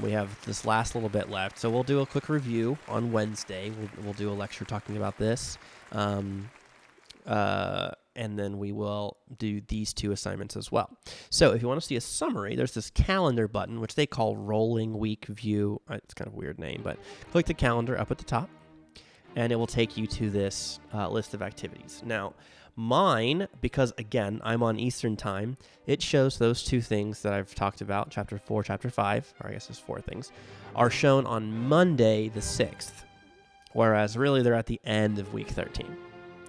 We have this last little bit left, so we'll do a quick review on Wednesday. We'll do a lecture talking about this, and then we will do these two assignments as well. So if you want to see a summary, there's this calendar button, which they call Rolling Week View. It's kind of a weird name, but click the calendar up at the top, and it will take you to this list of activities. Now, mine, because again, I'm on Eastern time, it shows those two things that I've talked about, Chapter 4, Chapter 5, or I guess there's 4 things, are shown on Monday the 6th, whereas really they're at the end of week 13.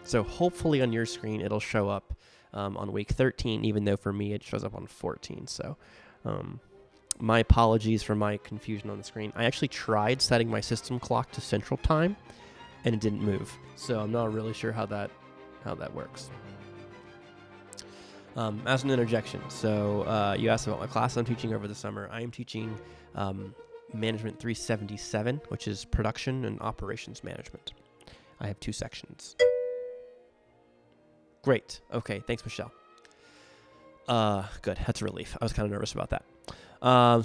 So hopefully on your screen it'll show up on week 13, even though for me it shows up on 14. So my apologies for my confusion on the screen. I actually tried setting my system clock to Central Time, and it didn't move. So I'm not really sure how that works. As an interjection, so you asked about my class I'm teaching over the summer. I am teaching Management 377, which is Production and Operations Management. I have 2 sections. Great. Okay, thanks, Michelle. Good. That's a relief. I was kind of nervous about that.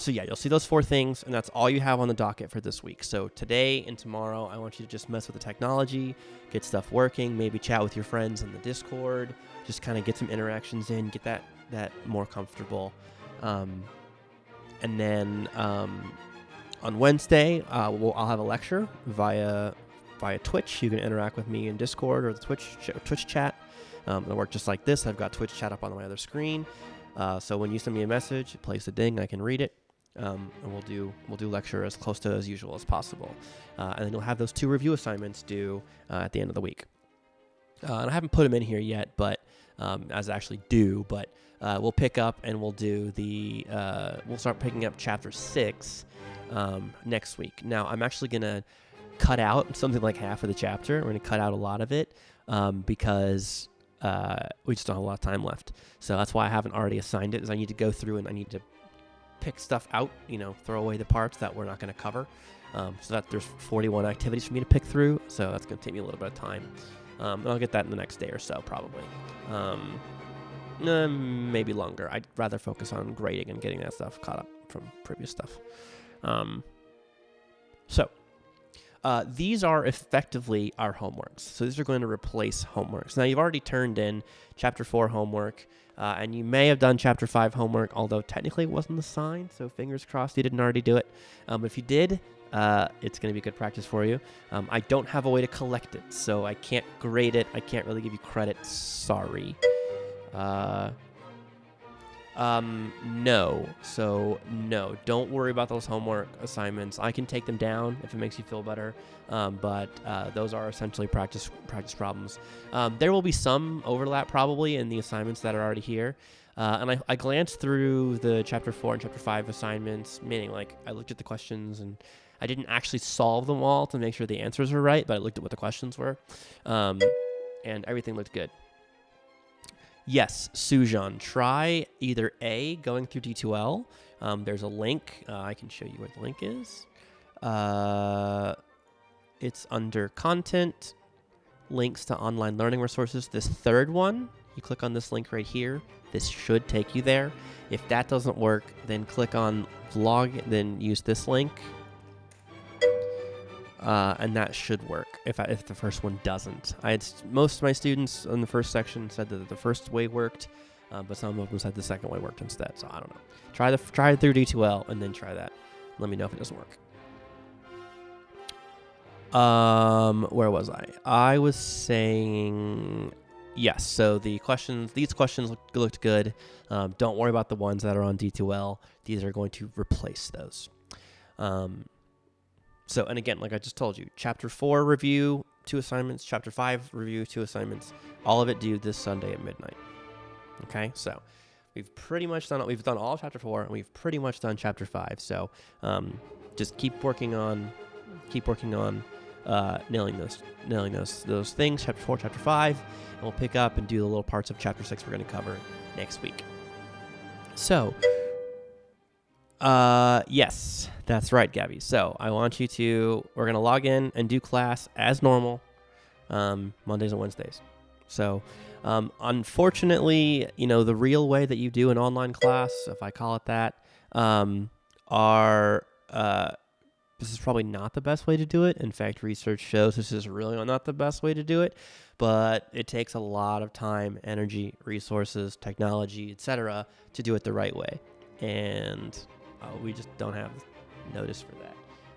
So yeah, you'll see those 4 things, and that's all you have on the docket for this week. So today and tomorrow, I want you to just mess with the technology, get stuff working, maybe chat with your friends in the Discord, just kind of get some interactions in, get that more comfortable. And then on Wednesday, I'll have a lecture via Twitch. You can interact with me in Discord or the Twitch chat. It'll work just like this. I've got Twitch chat up on my other screen. So when you send me a message, it plays a ding, I can read it, and we'll do lecture as close to as usual as possible. And then you'll have those 2 review assignments due at the end of the week. And I haven't put them in here yet, but as actually due. But we'll pick up and we'll do we'll start picking up Chapter 6 next week. Now I'm actually gonna cut out something like half of the chapter. We're gonna cut out a lot of it because we just don't have a lot of time left. So that's why I haven't already assigned it, is I need to go through and I need to pick stuff out, throw away the parts that we're not going to cover. So that there's 41 activities for me to pick through. So that's going to take me a little bit of time. And I'll get that in the next day or so, probably. Maybe longer. I'd rather focus on grading and getting that stuff caught up from previous stuff. These are effectively our homeworks. So these are going to replace homeworks. Now, you've already turned in Chapter 4 homework, and you may have done Chapter 5 homework, although technically it wasn't assigned, so fingers crossed you didn't already do it. But if you did, it's going to be good practice for you. I don't have a way to collect it, so I can't grade it. I can't really give you credit. Sorry. No. So no, don't worry about those homework assignments. I can take them down if it makes you feel better. But those are essentially practice problems. There will be some overlap probably in the assignments that are already here. And I glanced through the Chapter 4 and Chapter 5 assignments, meaning like I looked at the questions and I didn't actually solve them all to make sure the answers were right, but I looked at what the questions were. And everything looked good. Yes, Sujan, try either A, going through D2L. There's a link. I can show you where the link is. It's under Content, Links to Online Learning Resources. This third one, you click on this link right here. This should take you there. If that doesn't work, then click on Vlog, then use this link. And that should work if the first one doesn't. Most of my students in the first section said that the first way worked, but some of them said the second way worked instead. So I don't know. Try it through D2L and then try that. Let me know if it doesn't work. Where was I? I was saying yes. So these questions looked good. Don't worry about the ones that are on D2L. These are going to replace those. So, and again, like I just told you, Chapter 4 review, 2 assignments, Chapter 5 review, 2 assignments, all of it due this Sunday at midnight. Okay, so We've pretty much done it. We've done all of chapter 4, and we've pretty much done chapter 5. So just keep working on nailing those things, chapter 4, chapter 5, and we'll pick up and do the little parts of chapter 6 we're going to cover next week. So, yes, that's right, Gabby. So I want you we're going to log in and do class as normal, Mondays and Wednesdays. So, unfortunately, the real way that you do an online class, if I call it that, this is probably not the best way to do it. In fact, research shows this is really not the best way to do it, but it takes a lot of time, energy, resources, technology, etc. to do it the right way. And we just don't have notice for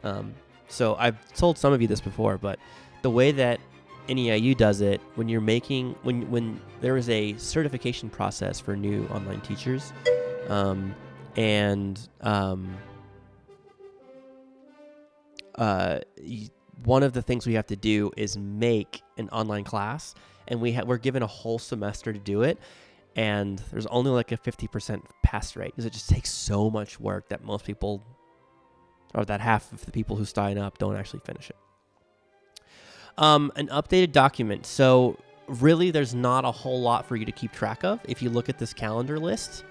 that. So I've told some of you this before, but the way that NEIU does it, when there is a certification process for new online teachers, one of the things we have to do is make an online class, and we're given a whole semester to do it, and there's only like a 50% pass rate because it just takes so much work that most people, or that half of the people who sign up, don't actually finish it. An updated document. So really there's not a whole lot for you to keep track of. If you look at this calendar list,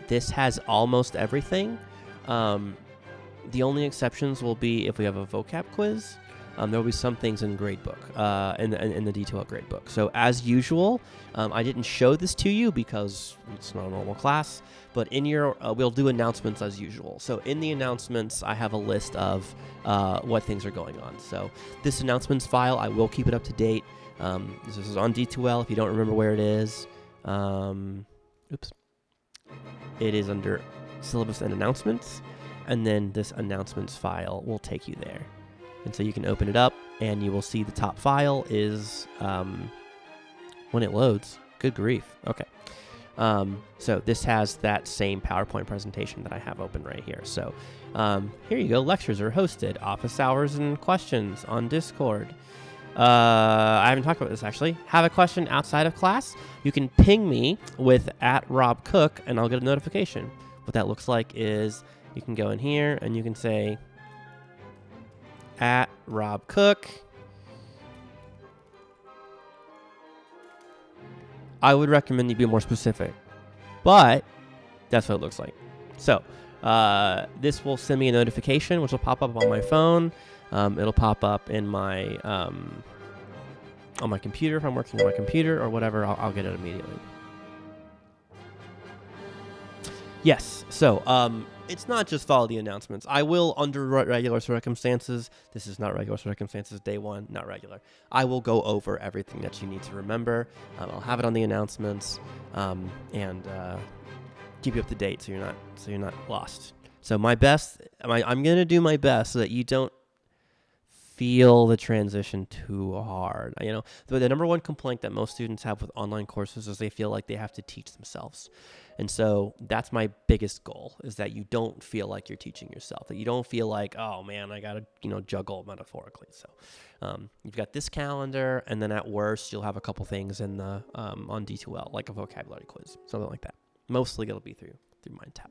this has almost everything. The only exceptions will be if we have a vocab quiz. There will be some things in gradebook, in the D2L gradebook. So as usual, I didn't show this to you because it's not a normal class, but we'll do announcements as usual. So in the announcements, I have a list of what things are going on. So this announcements file, I will keep it up to date. This is on D2L if you don't remember where it is. It is under syllabus and announcements, and then this announcements file will take you there. And so you can open it up, and you will see the top file is, when it loads, good grief. Okay. So this has that same PowerPoint presentation that I have open right here. So here you go. Lectures are hosted. Office hours and questions on Discord. I haven't talked about this, actually. Have a question outside of class? You can ping me with @RobCook, and I'll get a notification. What that looks like is you can go in here, and you can say @RobCook. I would recommend you be more specific, but that's what it looks like. So this will send me a notification, which will pop up on my phone. It'll pop up in my on my computer if I'm working on my computer or whatever. I'll get it immediately. Yes. So it's not just follow the announcements. I will, under regular circumstances, this is not regular circumstances, day one, not regular. I will go over everything that you need to remember. I'll have it on the announcements, and keep you up to date so you're not lost. So my best, I'm gonna do my best so that you don't feel the transition too hard. The number one complaint that most students have with online courses is they feel like they have to teach themselves. And so that's my biggest goal, is that you don't feel like you're teaching yourself, that you don't feel like, oh man, I got to, juggle metaphorically. So you've got this calendar, and then at worst, you'll have a couple things in the on D2L, like a vocabulary quiz, something like that. Mostly it'll be through MindTap.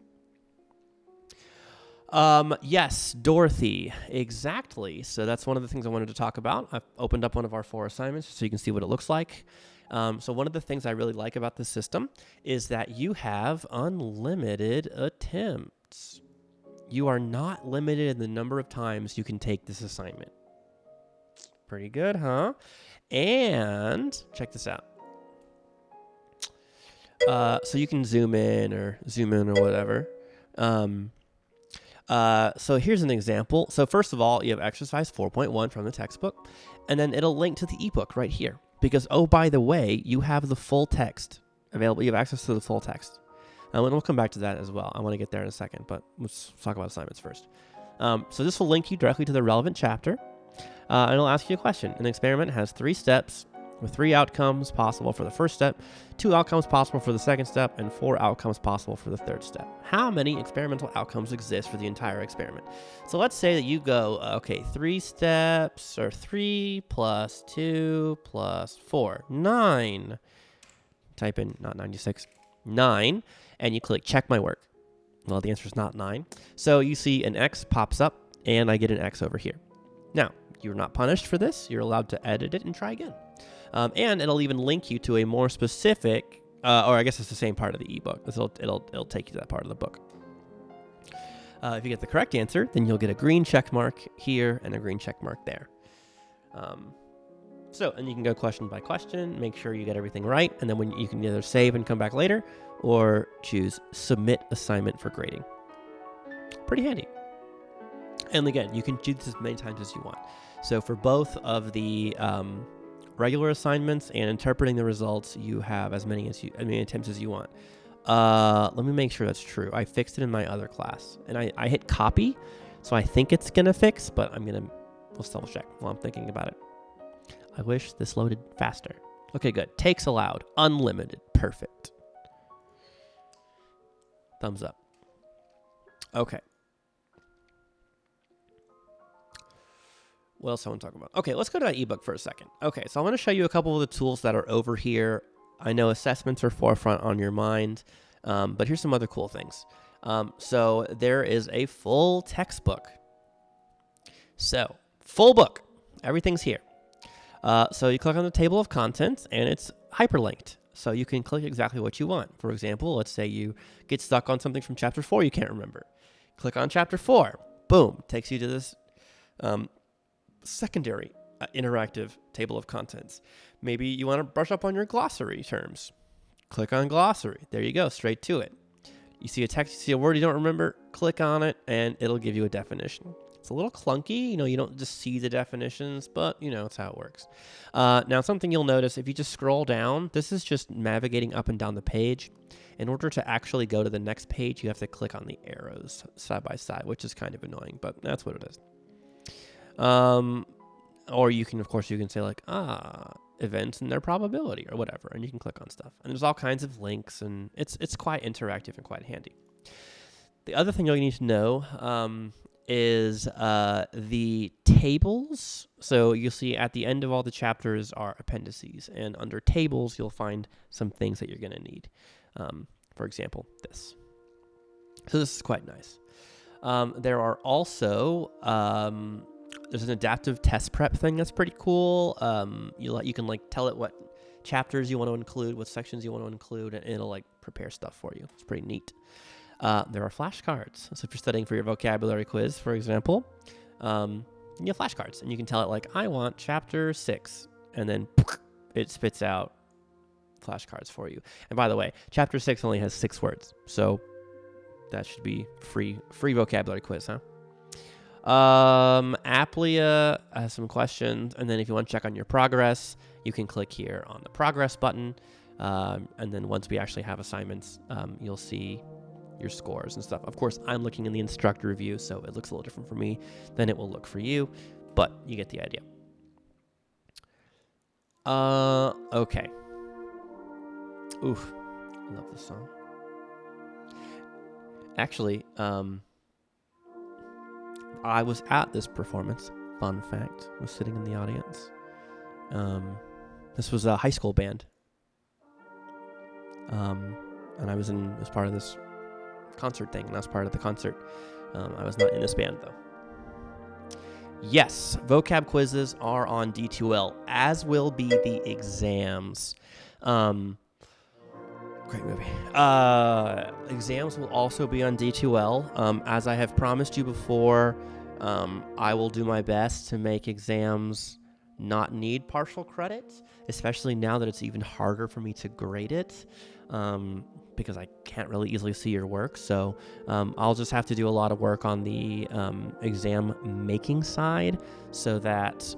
Yes, Dorothy, exactly. So that's one of the things I wanted to talk about. I've opened up one of our 4 assignments so you can see what it looks like. So one of the things I really like about this system is that you have unlimited attempts. You are not limited in the number of times you can take this assignment. Pretty good, huh? And check this out. So you can zoom in or whatever. So here's an example. So first of all, you have exercise 4.1 from the textbook, and then it'll link to the ebook right here. Because, oh, by the way, you have the full text available. You have access to the full text. And we'll come back to that as well. I want to get there in a second, but let's talk about assignments first. So this will link you directly to the relevant chapter, and it'll ask you a question. An experiment has 3 steps with 3 outcomes possible for the first step, 2 outcomes possible for the second step, and 4 outcomes possible for the third step. How many experimental outcomes exist for the entire experiment? So let's say that you go, 3 steps, or 3 plus 2 plus 4, 9. Type in, not 96. 9, and you click check my work. Well, the answer is not 9. So you see an X pops up, and I get an X over here. Now, you're not punished for this. You're allowed to edit it and try again. And it'll even link you to a more specific, or I guess it's the same part of the ebook. It'll take you to that part of the book. If you get the correct answer, then you'll get a green check mark here and a green check mark there. And you can go question by question, make sure you get everything right, and then when you can either save and come back later, or choose submit assignment for grading. Pretty handy. And again, you can do this as many times as you want. So for both of the regular assignments and interpreting the results, you have as many attempts as you want. Let me make sure that's true. I fixed it in my other class, and I hit copy, so I think it's gonna fix, but let's double check while I'm thinking about it. I wish this loaded faster. Okay, good. Takes allowed. Unlimited. Perfect. Thumbs up. Okay. What else I want to talk about? Okay, let's go to that ebook for a second. Okay, so I want to show you a couple of the tools that are over here. I know assessments are forefront on your mind, but here's some other cool things. So there is a full textbook. So, full book. Everything's here. So you click on the table of contents, and it's hyperlinked. So you can click exactly what you want. For example, let's say you get stuck on something from chapter 4 you can't remember. Click on chapter 4. Boom. Takes you to this secondary interactive table of contents. Maybe you want to brush up on your glossary terms. Click on glossary. There you go. Straight to it. You see a text, you see a word you don't remember, click on it, and it'll give you a definition. It's a little clunky, you don't just see the definitions, but it's how it works. Now, something you'll notice, if you just scroll down, this is just navigating up and down the page. In order to actually go to the next page, you have to click on the arrows side by side, which is kind of annoying, but that's what it is. Or you can say events and their probability or whatever, and you can click on stuff. And there's all kinds of links, and it's quite interactive and quite handy. The other thing you'll need to know is the tables. So you'll see at the end of all the chapters are appendices, and under tables you'll find some things that you're going to need. For example, this. So this is quite nice. There are also there's an adaptive test prep thing that's pretty cool. You can tell it what chapters you want to include, what sections you want to include, and it'll prepare stuff for you. It's pretty neat. There are flashcards. So if you're studying for your vocabulary quiz, for example, you have flashcards, and you can tell it I want chapter 6, and then it spits out flashcards for you. And by the way, chapter 6 only has 6 words, so that should be free vocabulary quiz, huh? Applia has some questions, and then if you want to check on your progress, you can click here on the progress button, and then once we actually have assignments, you'll see your scores and stuff. Of course, I'm looking in the instructor review, so it looks a little different for me than it will look for you, but you get the idea. Okay. Oof, I love this song. Actually, I was at this performance. Fun fact, I was sitting in the audience. This was a high school band. And I was as part of this concert thing, and I was part of the concert. I was not in this band, though. Yes, vocab quizzes are on D2L, as will be the exams. Great movie. Exams will also be on D2L. As I have promised you before, I will do my best to make exams not need partial credit, especially now that it's even harder for me to grade it, because I can't really easily see your work. So I'll just have to do a lot of work on the exam making side so that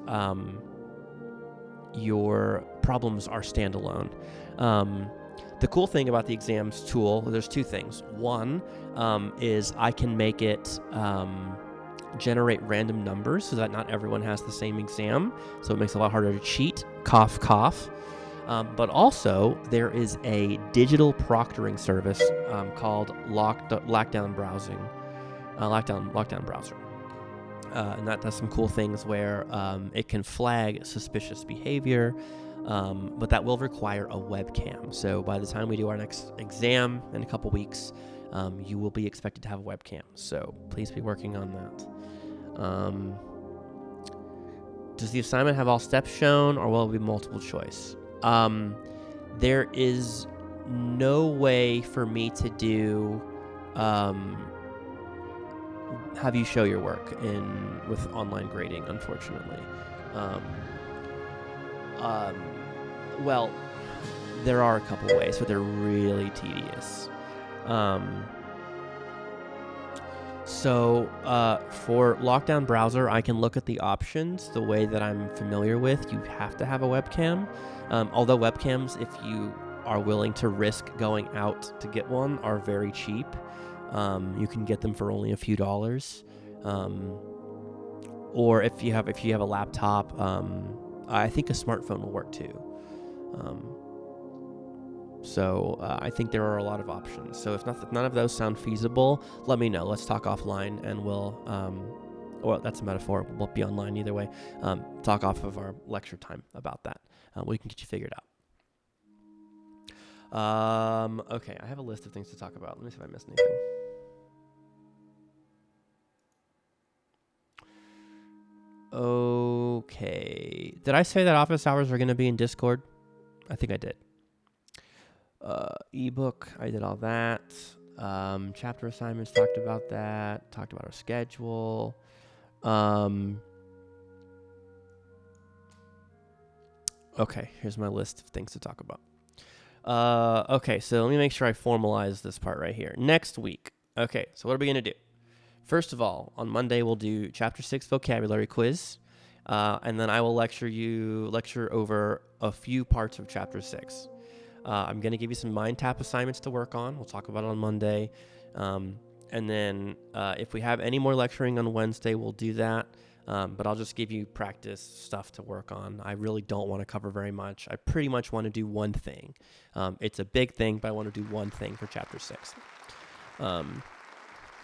your problems are standalone. The cool thing about the exams tool, there's 2 things. One is I can make it generate random numbers so that not everyone has the same exam, so it makes it a lot harder to cheat. Cough, cough. But also, there is a digital proctoring service called Lockdown Browser. And that does some cool things where it can flag suspicious behavior. but that will require a webcam. So by the time we do our next exam in a couple weeks, you will be expected to have a webcam. So please be working on that. Does the assignment have all steps shown, or will it be multiple choice? There is no way for me to do have you show your work with online grading, unfortunately. Well, there are a couple ways, but they're really tedious. So for Lockdown Browser, I can look at the options the way that I'm familiar with. You have to have a webcam. Although webcams, if you are willing to risk going out to get one, are very cheap. You can get them for only a few dollars. Or if you have a laptop, I think a smartphone will work too. So I think there are a lot of options. So if none of those sound feasible, let me know. Let's talk offline, and we'll, well, that's a metaphor. We'll be online either way. Talk off of our lecture time about that. We can get you figured out. Okay, I have a list of things to talk about. Let me see if I missed anything. Okay. Did I say that office hours are going to be in Discord? I think I did. Ebook, I did all that. Chapter assignments, talked about that. Talked about our schedule. Okay, here's my list of things to talk about. Okay, so let me make sure I formalize this part right here. Next week. Okay, so what are we going to do? First of all, on Monday, we'll do Chapter 6 vocabulary quiz. And then I will lecture over a few parts of Chapter 6. I'm going to give you some MindTap assignments to work on. We'll talk about it on Monday. And then if we have any more lecturing on Wednesday, we'll do that. But I'll just give you practice stuff to work on. I really don't want to cover very much. I pretty much want to do one thing. It's a big thing, but I want to do one thing for Chapter 6. So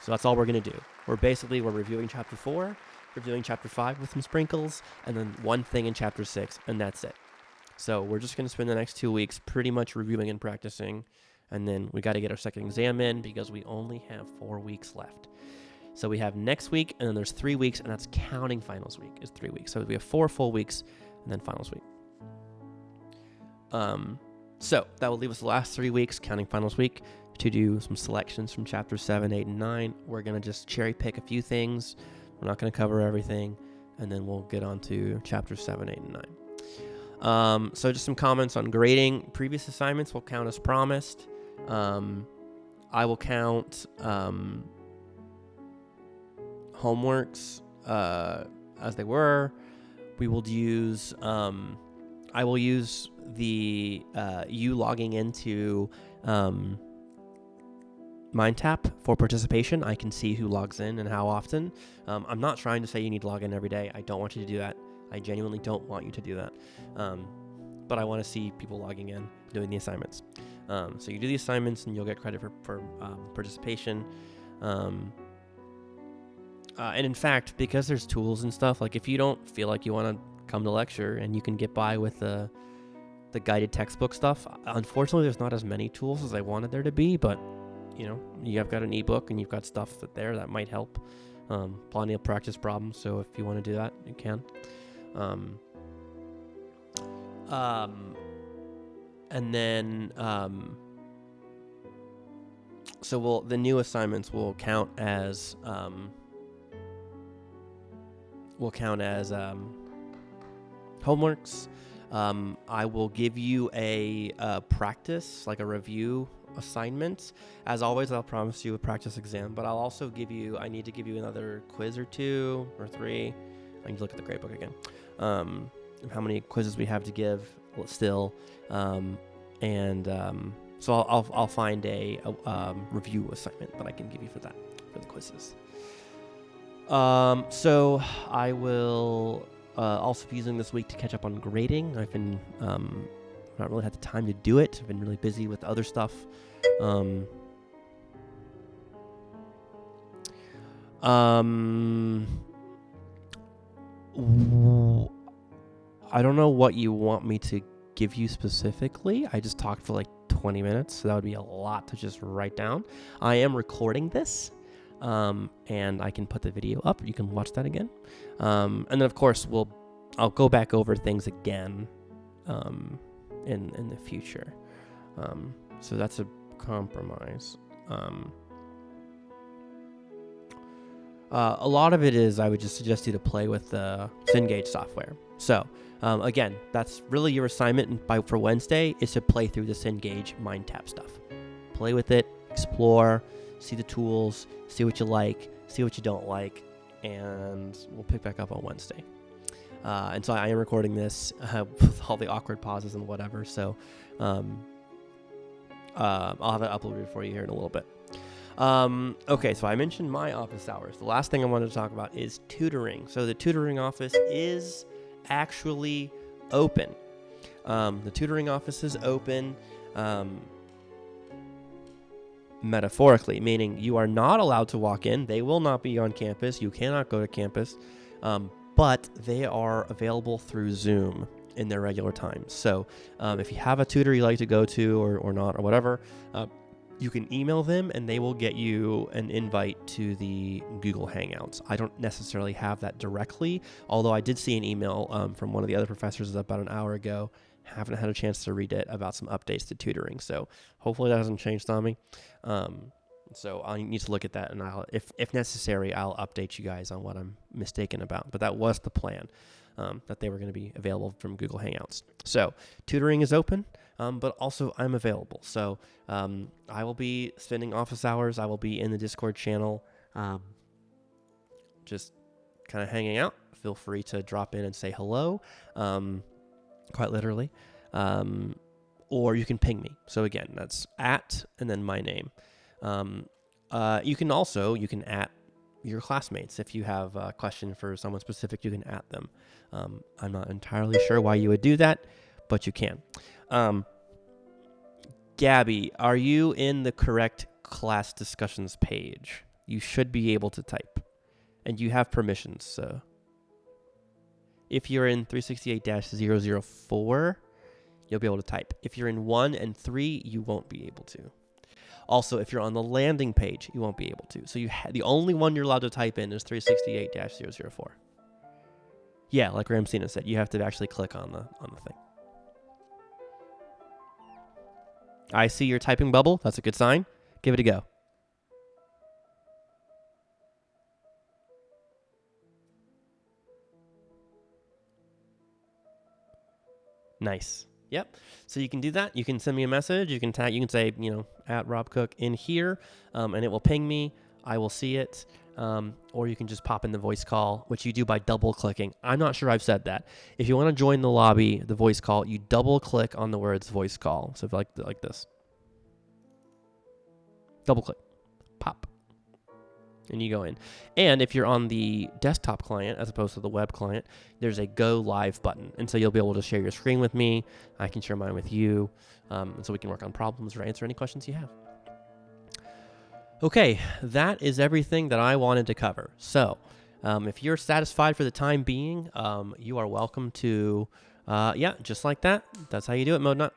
that's all we're going to do. We're reviewing Chapter 4, reviewing Chapter 5 with some sprinkles, and then one thing in Chapter 6, and that's it. So we're just going to spend the next 2 weeks pretty much reviewing and practicing, and then we got to get our second exam in because we only have 4 weeks left. So we have next week, and then there's 3 weeks, and that's counting finals week is 3 weeks. So we have 4 full weeks, and then finals week. So that will leave us the last 3 weeks, counting finals week, to do some selections from Chapters 7, 8, and 9. We're going to just cherry pick a few things. We're not going to cover everything, and then we'll get on to Chapters 7, 8, and 9. So just some comments on grading. Previous assignments will count as promised. I will count homeworks as they were. We will use I will use the you logging into MindTap for participation. I can see who logs in and how often. I'm not trying to say you need to log in every day. I don't want you to do that. I genuinely don't want you to do that. But I want to see people logging in, doing the assignments. So you do the assignments and you'll get credit for participation. And in fact, because there's tools and stuff, like if you don't feel like you want to come to lecture and you can get by with the guided textbook stuff, unfortunately there's not as many tools as I wanted there to be, but you know, you've got an ebook and you've got stuff that might help. Plenty of practice problems, so if you want to do that, you can. And then so the new assignments will count as homeworks. I will give you a practice, like a review assignment. As always, I'll promise you a practice exam, but I'll also I need to give you another quiz or 2 or 3. I need to look at the gradebook again. How many quizzes we have to give still. So I'll find a review assignment that I can give you for the quizzes. So I will also be using this week to catch up on grading. I've been not really had the time to do it. I've been really busy with other stuff. I don't know what you want me to give you specifically. I just talked for like 20 minutes, so that would be a lot to just write down. I am recording this, and I can put the video up. You can watch that again. And then, of course, I'll go back over things again in the future. So that's a compromise. A lot of it is I would just suggest you to play with the Cengage software. So again, that's really your assignment for Wednesday is to play through the Cengage MindTap stuff. Play with it, explore, see the tools, see what you like, see what you don't like, and we'll pick back up on Wednesday. And so I am recording this with all the awkward pauses and whatever. So I'll have it uploaded for you here in a little bit. Okay, so I mentioned my office hours. The last thing I wanted to talk about is tutoring. So the tutoring office is actually open. The tutoring office is open metaphorically, meaning you are not allowed to walk in. They will not be on campus. You cannot go to campus, but they are available through Zoom in their regular times. So if you have a tutor you like to go to or not or whatever, you can email them and they will get you an invite to the Google Hangouts. I don't necessarily have that directly, although I did see an email from one of the other professors about an hour ago. Haven't had a chance to read it about some updates to tutoring. So hopefully that hasn't changed on me. So I need to look at that, and if necessary, I'll update you guys on what I'm mistaken about. But that was the plan, that they were going to be available from Google Hangouts. So tutoring is open. But also I'm available. So I will be spending office hours. I will be in the Discord channel, just kind of hanging out. Feel free to drop in and say hello, quite literally. Or you can ping me. So again, that's @ and then my name. You can @ your classmates. If you have a question for someone specific, you can @ them. I'm not entirely sure why you would do that, but you can. Gabby, are you in the correct class discussions page? You should be able to type, and you have permissions. So if you're in 368-004, you'll be able to type. If you're in 1 and 3, you won't be able to. Also, if you're on the landing page, you won't be able to. So the only one you're allowed to type in is 368-004. Yeah, like Ramsina said, you have to actually click on the thing. I see your typing bubble. That's a good sign. Give it a go. Nice. Yep. So you can do that. You can send me a message. You can tag. You can say, @ Rob Cook in here, and it will ping me. I will see it. Or you can just pop in the voice call, which you do by double clicking. I'm not sure I've said that. If you want to join the lobby, the voice call, you double click on the words voice call. So if like this. Double click, pop, and you go in. And if you're on the desktop client as opposed to the web client, there's a go live button. And so you'll be able to share your screen with me. I can share mine with you. And so we can work on problems or answer any questions you have. Okay, that is everything that I wanted to cover. So if you're satisfied for the time being, you are welcome to, just like that. That's how you do it, ModeNut.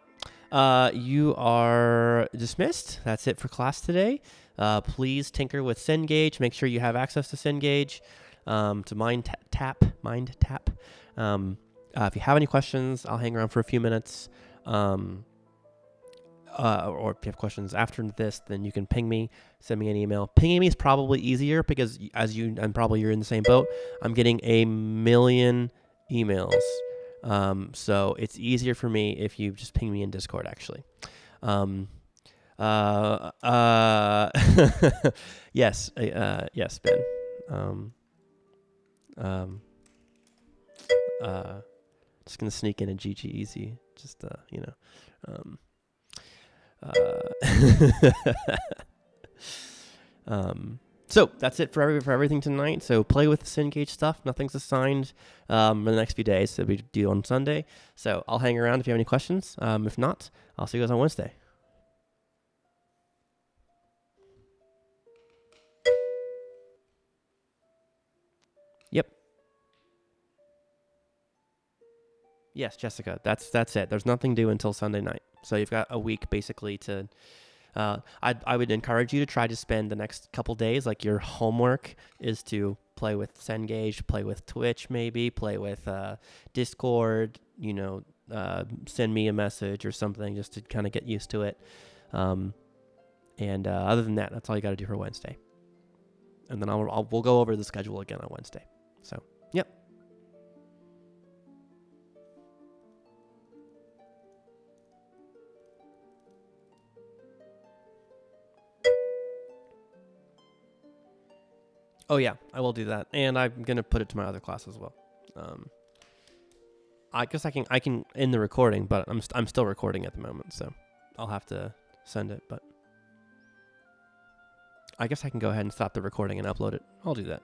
You are dismissed. That's it for class today. Please tinker with Cengage. Make sure you have access to Cengage, to MindTap. If you have any questions, I'll hang around for a few minutes. Or if you have questions after this, then you can ping me, send me an email. Pinging me is probably easier because and probably you're in the same boat. I'm getting a million emails. So it's easier for me if you just ping me in Discord, actually. Yes, yes, Ben. Just gonna sneak in a GG easy, just So that's it for everything tonight. So play with the Cengage stuff. Nothing's assigned in the next few days. So we do on Sunday. So I'll hang around if you have any questions. If not, I'll see you guys on Wednesday. Yep. Yes, Jessica. That's it. There's nothing due until Sunday night. So you've got a week basically to. I would encourage you to try to spend the next couple days, like your homework is to play with Cengage, play with Twitch, maybe play with Discord. Send me a message or something just to kind of get used to it. And other than that, that's all you got to do for Wednesday. And then we'll go over the schedule again on Wednesday. So, yep. Oh yeah, I will do that, and I'm gonna put it to my other class as well. I guess I can end the recording, but I'm still recording at the moment, so I'll have to send it. But I guess I can go ahead and stop the recording and upload it. I'll do that.